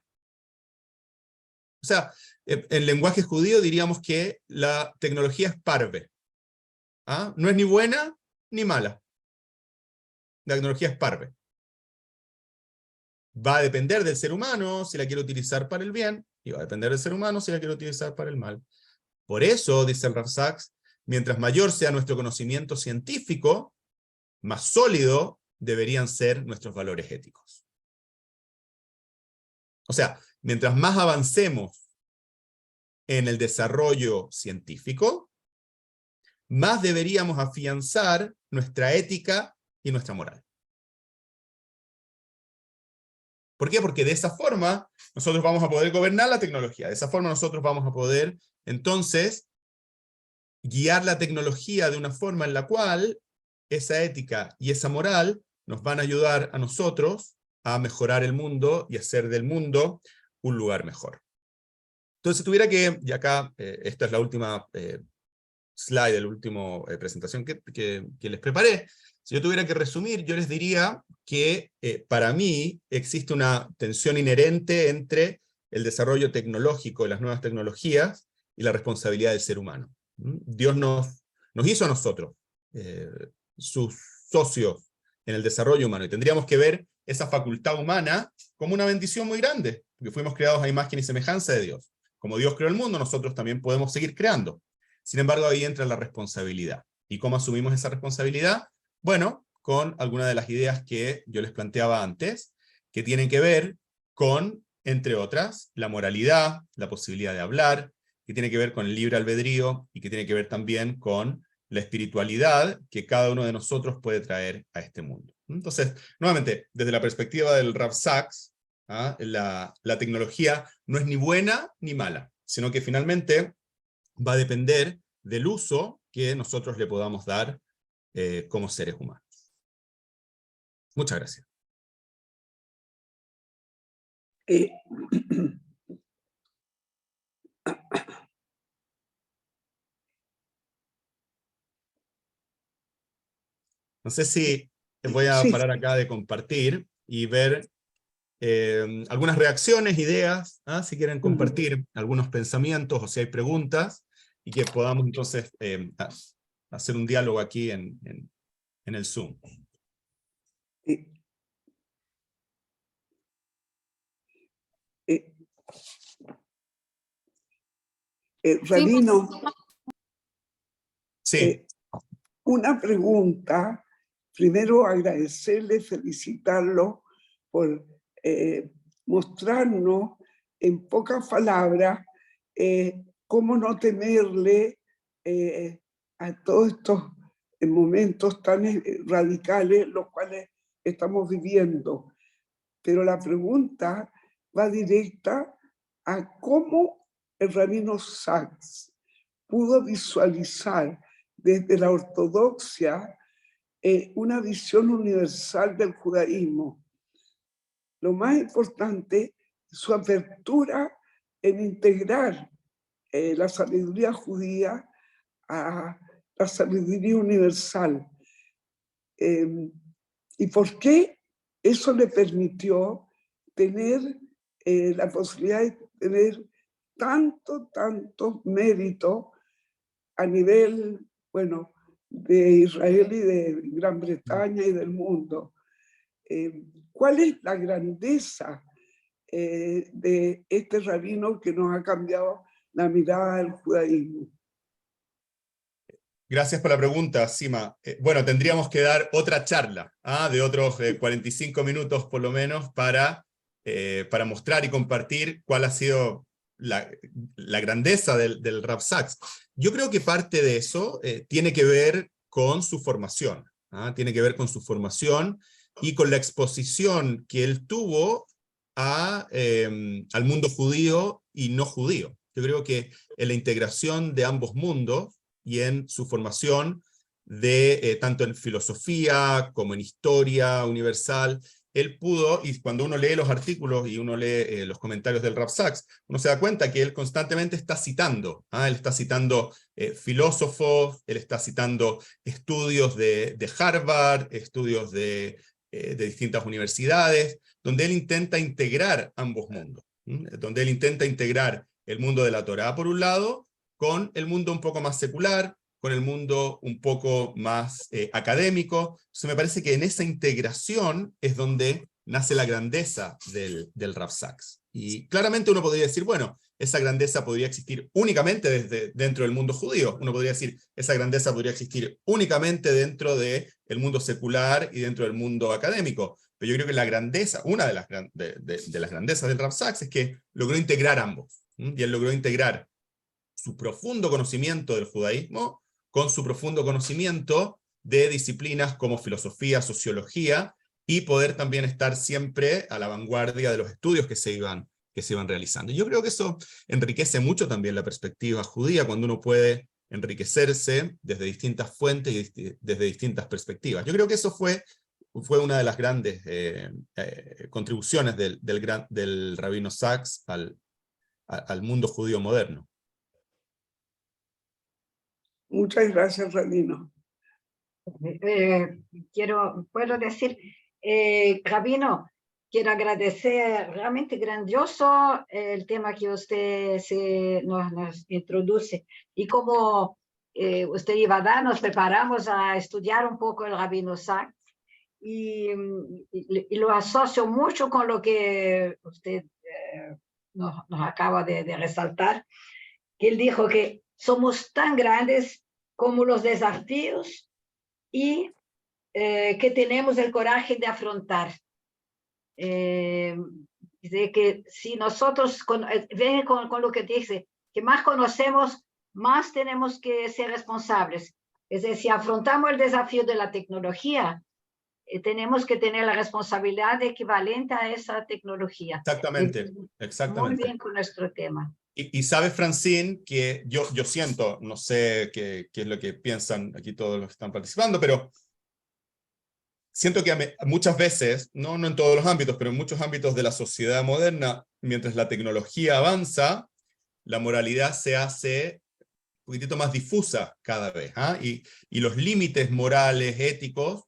O sea, en lenguaje judío diríamos que la tecnología es parve. ¿Ah? No es ni buena ni mala. La tecnología es parve. Va a depender del ser humano si la quiere utilizar para el bien, y va a depender del ser humano si la quiere utilizar para el mal. Por eso, dice el Rav Sachs, mientras mayor sea nuestro conocimiento científico, más sólido deberían ser nuestros valores éticos. O sea, mientras más avancemos en el desarrollo científico, más deberíamos afianzar nuestra ética y nuestra moral. ¿Por qué? Porque de esa forma nosotros vamos a poder gobernar la tecnología. De esa forma nosotros vamos a poder, entonces, guiar la tecnología de una forma en la cual esa ética y esa moral nos van a ayudar a nosotros a mejorar el mundo y hacer del mundo un lugar mejor. Entonces, si tuviera que, y acá esta es la última slide, la última presentación que les preparé, si yo tuviera que resumir, yo les diría que para mí existe una tensión inherente entre el desarrollo tecnológico de las nuevas tecnologías y la responsabilidad del ser humano. Dios nos hizo a nosotros, sus socios en el desarrollo humano, y tendríamos que ver esa facultad humana como una bendición muy grande, porque fuimos creados a imagen y semejanza de Dios. Como Dios creó el mundo, nosotros también podemos seguir creando. Sin embargo, ahí entra la responsabilidad. ¿Y cómo asumimos esa responsabilidad? Bueno, con algunas de las ideas que yo les planteaba antes, que tienen que ver con, entre otras, la moralidad, la posibilidad de hablar, que tiene que ver con el libre albedrío, y que tiene que ver también con la espiritualidad que cada uno de nosotros puede traer a este mundo. Entonces, nuevamente, desde la perspectiva del Rav Sachs, la tecnología no es ni buena ni mala, sino que finalmente va a depender del uso que nosotros le podamos dar como seres humanos. Muchas gracias. No sé si voy a parar acá de compartir y ver algunas reacciones, ideas, si quieren compartir algunos pensamientos o si hay preguntas, y que podamos entonces hacer un diálogo aquí en el Zoom. Rabino, sí. Una pregunta. Primero agradecerle, felicitarlo por mostrarnos en pocas palabras cómo no temerle a todos estos momentos tan radicales los cuales estamos viviendo. Pero la pregunta va directa a cómo el rabino Sachs pudo visualizar desde la ortodoxia una visión universal del judaísmo. Lo más importante, su apertura en integrar la sabiduría judía a la sabiduría universal. ¿Y por qué eso le permitió tener la posibilidad de tener tanto mérito a nivel, bueno, de Israel y de Gran Bretaña y del mundo? ¿Cuál es la grandeza de este rabino que nos ha cambiado la mirada del judaísmo? Gracias por la pregunta, Sima. Bueno, tendríamos que dar otra charla, de otros 45 minutos por lo menos, para mostrar y compartir cuál ha sido la grandeza del Rav Sachs. Yo creo que parte de eso tiene que ver con su formación, tiene que ver con su formación y con la exposición que él tuvo al mundo judío y no judío. Yo creo que en la integración de ambos mundos y en su formación tanto en filosofía como en historia universal, él pudo, y cuando uno lee los artículos y uno lee los comentarios del Rav Sachs, uno se da cuenta que él constantemente está citando, él está citando filósofos, él está citando estudios de Harvard, estudios de distintas universidades, donde él intenta integrar ambos mundos, donde él intenta integrar el mundo de la Torá por un lado, con el mundo un poco más secular, con el mundo un poco más académico. Entonces me parece que en esa integración es donde nace la grandeza del Rav Sachs. Y claramente uno podría decir, bueno, esa grandeza podría existir únicamente dentro del mundo judío. Uno podría decir, esa grandeza podría existir únicamente dentro del mundo secular y dentro del mundo académico. Pero yo creo que la grandeza, una de las grandezas del Rav Sachs es que logró integrar ambos. Y él logró integrar su profundo conocimiento del judaísmo con su profundo conocimiento de disciplinas como filosofía, sociología, y poder también estar siempre a la vanguardia de los estudios que se iban realizando. Y yo creo que eso enriquece mucho también la perspectiva judía, cuando uno puede enriquecerse desde distintas fuentes y desde distintas perspectivas. Yo creo que eso fue una de las grandes contribuciones del rabino Sachs al mundo judío moderno. Muchas gracias, Rabino. Puedo decir, Rabino, quiero agradecer, realmente grandioso el tema que usted nos introduce. Y como usted iba a dar, nos preparamos a estudiar un poco el Rabino Sachs y lo asocio mucho con lo que usted nos acaba de resaltar, que él dijo que somos tan grandes como los desafíos y que tenemos el coraje de afrontar. De que si nosotros, ven con lo que dice, que más conocemos, más tenemos que ser responsables. Es decir, si afrontamos el desafío de la tecnología, tenemos que tener la responsabilidad equivalente a esa tecnología. Exactamente, exactamente. Muy bien con nuestro tema. Y sabes, Francine, que yo siento, no sé qué es lo que piensan aquí todos los que están participando, pero siento que muchas veces, no en todos los ámbitos, pero en muchos ámbitos de la sociedad moderna, mientras la tecnología avanza, la moralidad se hace un poquitito más difusa cada vez, y los límites morales, éticos,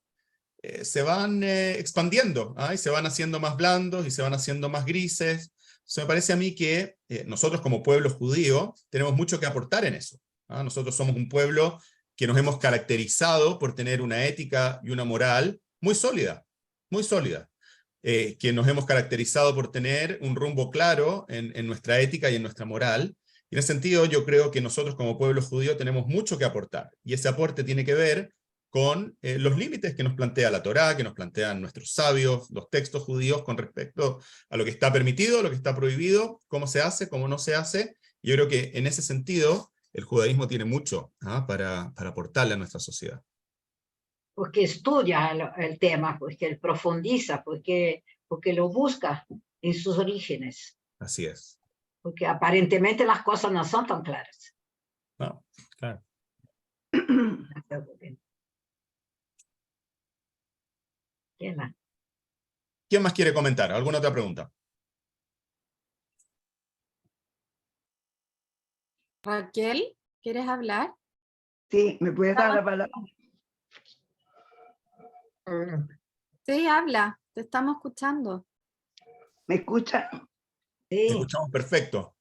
se van expandiendo, y se van haciendo más blandos y se van haciendo más grises. Me parece a mí que nosotros como pueblo judío tenemos mucho que aportar en eso. Nosotros somos un pueblo que nos hemos caracterizado por tener una ética y una moral muy sólida, que nos hemos caracterizado por tener un rumbo claro en nuestra ética y en nuestra moral. Y en ese sentido yo creo que nosotros como pueblo judío tenemos mucho que aportar, y ese aporte tiene que ver con los límites que nos plantea la Torá, que nos plantean nuestros sabios, los textos judíos con respecto a lo que está permitido, lo que está prohibido, cómo se hace, cómo no se hace. Yo creo que en ese sentido el judaísmo tiene mucho para aportarle a nuestra sociedad. Porque estudia el tema, porque él profundiza, porque lo busca en sus orígenes. Así es. Porque aparentemente las cosas no son tan claras. No, claro. ¿Quién más quiere comentar? ¿Alguna otra pregunta? Raquel, ¿quieres hablar? Sí, ¿me puedes dar la palabra? Sí, habla, te estamos escuchando. ¿Me escucha? Te Sí. escuchamos perfecto.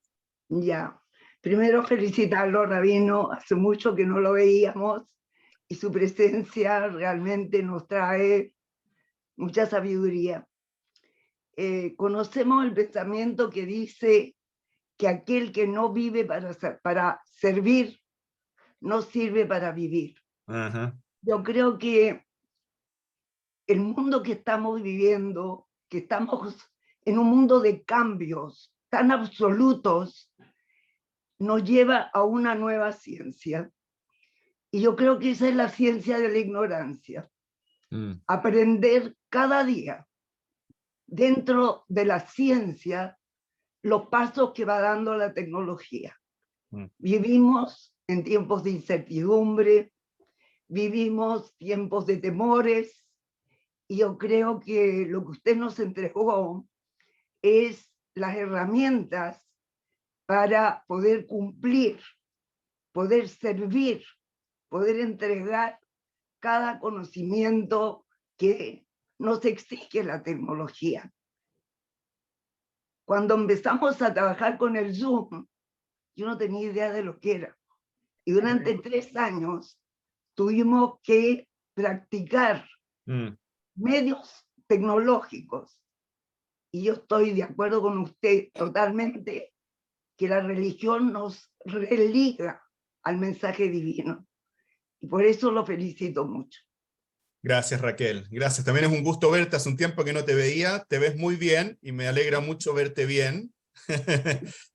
Ya. Primero felicitarlo, Rabino, hace mucho que no lo veíamos y su presencia realmente nos trae mucha sabiduría. Conocemos el pensamiento que dice que aquel que no vive para servir no sirve para vivir. Ajá. Yo creo que el mundo que estamos viviendo, que estamos en un mundo de cambios tan absolutos, nos lleva a una nueva ciencia. Y yo creo que esa es la ciencia de la ignorancia. Aprender cada día, dentro de la ciencia, los pasos que va dando la tecnología. Vivimos en tiempos de incertidumbre, vivimos tiempos de temores, y yo creo que lo que usted nos entregó es las herramientas para poder cumplir, poder servir, poder entregar cada conocimiento que nos exige la tecnología. Cuando empezamos a trabajar con el Zoom, yo no tenía idea de lo que era. Y durante 3 años tuvimos que practicar medios tecnológicos. Y yo estoy de acuerdo con usted totalmente que la religión nos religa al mensaje divino. Y por eso lo felicito mucho. Gracias, Raquel. Gracias. También es un gusto verte. Hace un tiempo que no te veía. Te ves muy bien y me alegra mucho verte bien.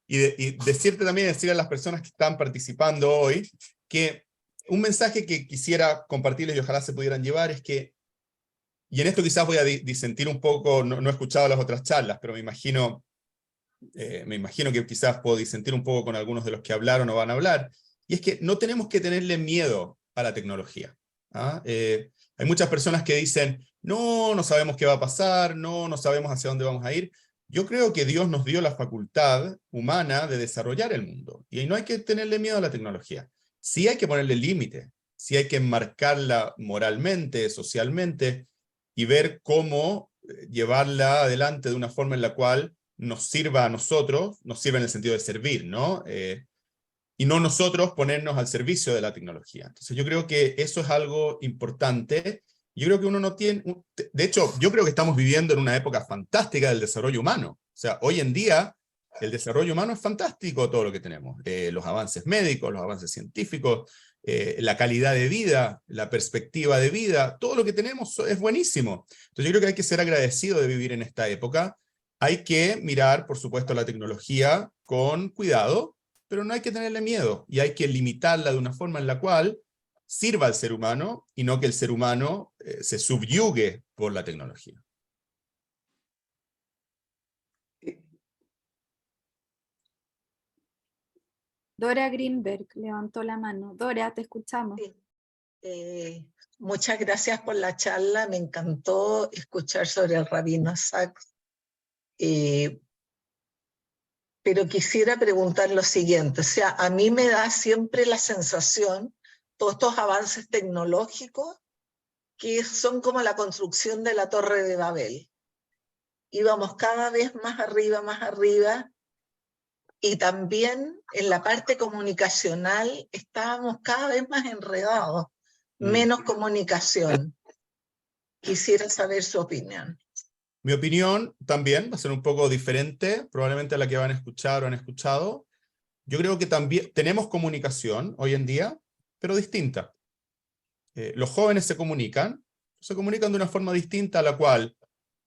y decirle a las personas que están participando hoy que un mensaje que quisiera compartirles y ojalá se pudieran llevar es que, y en esto quizás voy a disentir un poco, no he escuchado las otras charlas, pero me imagino que quizás puedo disentir un poco con algunos de los que hablaron o van a hablar, y es que no tenemos que tenerle miedo a la tecnología. ¿Ah? Hay muchas personas que dicen, no sabemos qué va a pasar, no sabemos hacia dónde vamos a ir. Yo creo que Dios nos dio la facultad humana de desarrollar el mundo, y no hay que tenerle miedo a la tecnología. Sí hay que ponerle límite, sí hay que enmarcarla moralmente, socialmente, y ver cómo llevarla adelante de una forma en la cual nos sirva a nosotros, nos sirva en el sentido de servir, ¿no? Y no nosotros ponernos al servicio de la tecnología. Entonces yo creo que eso es algo importante. Yo creo que uno no tiene... De hecho, yo creo que estamos viviendo en una época fantástica del desarrollo humano. O sea, hoy en día el desarrollo humano es fantástico, todo lo que tenemos. Los avances médicos, los avances científicos, la calidad de vida, la perspectiva de vida, todo lo que tenemos es buenísimo. Entonces yo creo que hay que ser agradecido de vivir en esta época. Hay que mirar, por supuesto, la tecnología con cuidado, pero no hay que tenerle miedo, y hay que limitarla de una forma en la cual sirva al ser humano, y no que el ser humano se subyugue por la tecnología. Dora Greenberg levantó la mano. Dora, te escuchamos. Sí. Muchas gracias por la charla, me encantó escuchar sobre el Rabino Sacks. Pero quisiera preguntar lo siguiente, o sea, a mí me da siempre la sensación, todos estos avances tecnológicos, que son como la construcción de la Torre de Babel. Íbamos cada vez más arriba, y también en la parte comunicacional estábamos cada vez más enredados, menos comunicación. Quisiera saber su opinión. Mi opinión también va a ser un poco diferente, probablemente a la que van a escuchar o han escuchado. Yo creo que también tenemos comunicación hoy en día, pero distinta. Los jóvenes se comunican de una forma distinta a la cual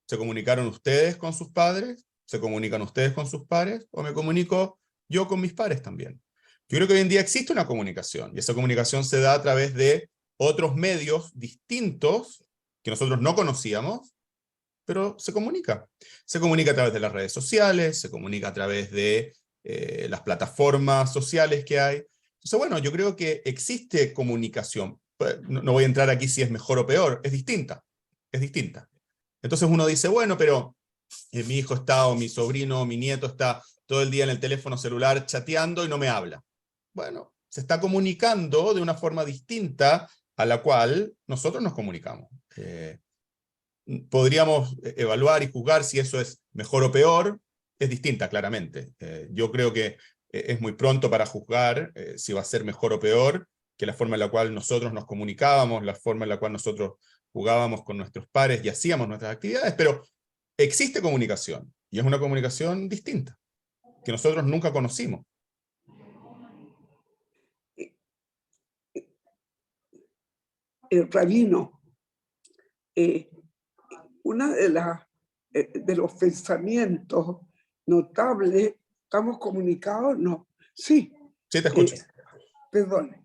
se comunicaron ustedes con sus padres, se comunican ustedes con sus pares, o me comunico yo con mis pares también. Yo creo que hoy en día existe una comunicación, y esa comunicación se da a través de otros medios distintos que nosotros no conocíamos, pero se comunica. Se comunica a través de las redes sociales, se comunica a través de las plataformas sociales que hay. Entonces, bueno, yo creo que existe comunicación. No voy a entrar aquí si es mejor o peor, es distinta. Es distinta. Entonces uno dice, bueno, pero mi hijo está, o mi sobrino, o mi nieto está todo el día en el teléfono celular chateando y no me habla. Bueno, se está comunicando de una forma distinta a la cual nosotros nos comunicamos. Podríamos evaluar y juzgar si eso es mejor o peor, es distinta claramente. Yo creo que es muy pronto para juzgar si va a ser mejor o peor que la forma en la cual nosotros nos comunicábamos, la forma en la cual nosotros jugábamos con nuestros pares y hacíamos nuestras actividades, pero existe comunicación, y es una comunicación distinta, que nosotros nunca conocimos. rabino, una de los pensamientos notables, ¿estamos comunicados? No. Sí. Sí, te escucho. Perdón.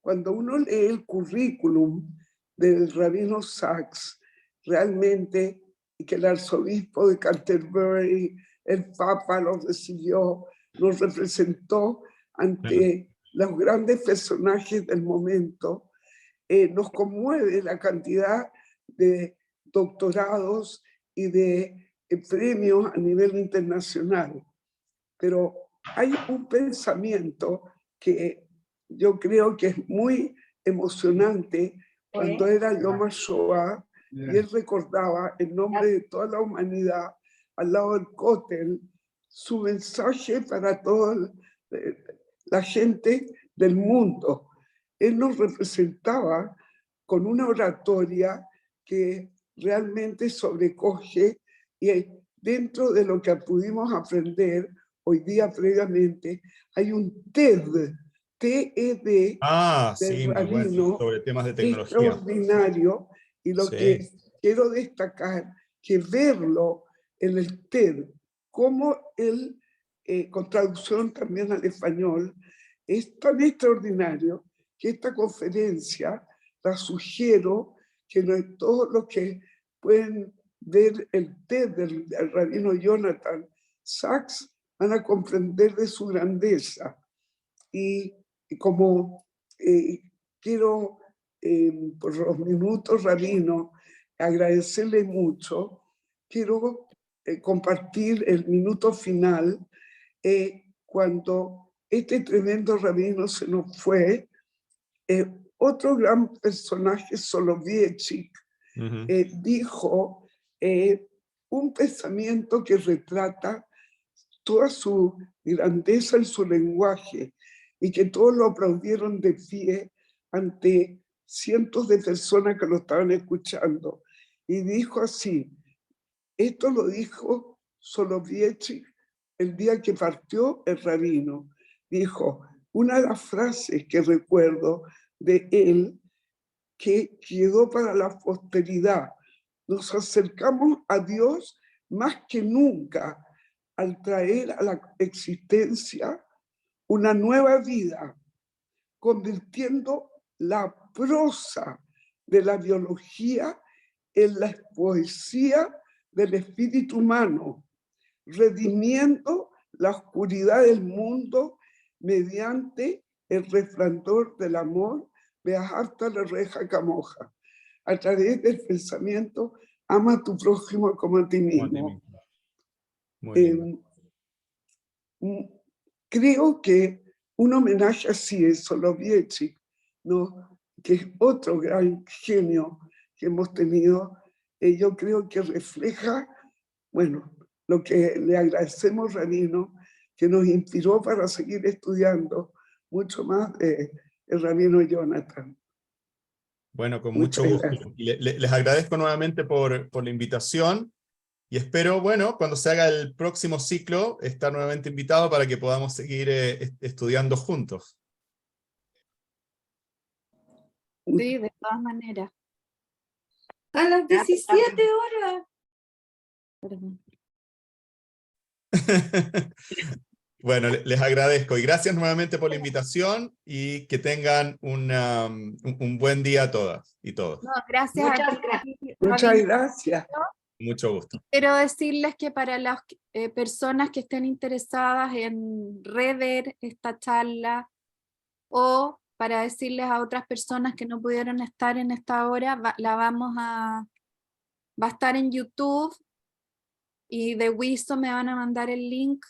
Cuando uno lee el currículum del rabino Sachs, realmente, y que el arzobispo de Canterbury, el Papa los recibió, los representó ante los grandes personajes del momento, nos conmueve la cantidad de doctorados y de premios a nivel internacional. Pero hay un pensamiento que yo creo que es muy emocionante cuando era Yom HaShoah y él recordaba en nombre de toda la humanidad al lado del Kotel su mensaje para toda la gente del mundo. Él nos representaba con una oratoria que realmente sobrecoge y dentro de lo que pudimos aprender hoy día previamente, hay un TED, TED, Sí, muy bueno, sobre temas de tecnología. Extraordinario, y lo que quiero destacar, que verlo en el TED, como él, con traducción también al español, es tan extraordinario que esta conferencia la sugiero que todos los que pueden ver el TED del rabino Jonathan Sachs van a comprender de su grandeza. Y como quiero, por los minutos, rabino, agradecerle mucho, quiero compartir el minuto final cuando este tremendo rabino se nos fue. Otro gran personaje, Soloveitchik, dijo un pensamiento que retrata toda su grandeza en su lenguaje y que todos lo aplaudieron de pie ante cientos de personas que lo estaban escuchando. Y dijo así, esto lo dijo Soloveitchik el día que partió el rabino. Dijo, una de las frases que recuerdo de él, que quedó para la posteridad, nos acercamos a Dios más que nunca al traer a la existencia una nueva vida, convirtiendo la prosa de la biología en la poesía del espíritu humano, redimiendo la oscuridad del mundo mediante el resplandor del amor de Aharta la reja camoja, a través del pensamiento ama a tu prójimo como a ti mismo. Creo que un homenaje así es Soloveitchik, ¿no? Que es otro gran genio que hemos tenido, yo creo que refleja, bueno, lo que le agradecemos, rabino, que nos inspiró para seguir estudiando mucho más el rabino Jonathan. Bueno, con mucho gusto. Les agradezco nuevamente por la invitación y espero, bueno, cuando se haga el próximo ciclo, estar nuevamente invitado para que podamos seguir estudiando juntos. Sí, de todas maneras. A las 17 horas. Perdón. Bueno, les agradezco y gracias nuevamente por la invitación y que tengan un buen día a todas y todos. No, gracias Muchas a ti, gracias. Muchas gracias. Mucho gusto. Quiero decirles que para las personas que estén interesadas en rever esta charla o para decirles a otras personas que no pudieron estar en esta hora, va a estar en YouTube y de Wisdom me van a mandar el link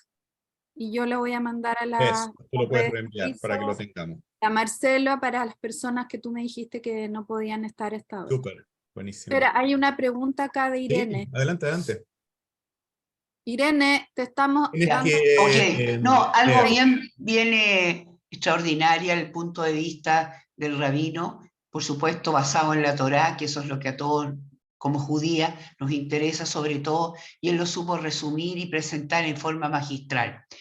y yo lo voy a mandar a la Tú lo puedes reenviar para que lo tengamos. A Marcelo, para las personas que tú me dijiste que no podían estar esta hora. Súper, buenísimo. Pero hay una pregunta acá de Irene. Sí, adelante, adelante. Irene, te estamos dando... No, algo bien extraordinaria el punto de vista del rabino, por supuesto basado en la Torá, que eso es lo que a todos como judía nos interesa sobre todo, y él lo supo resumir y presentar en forma magistral.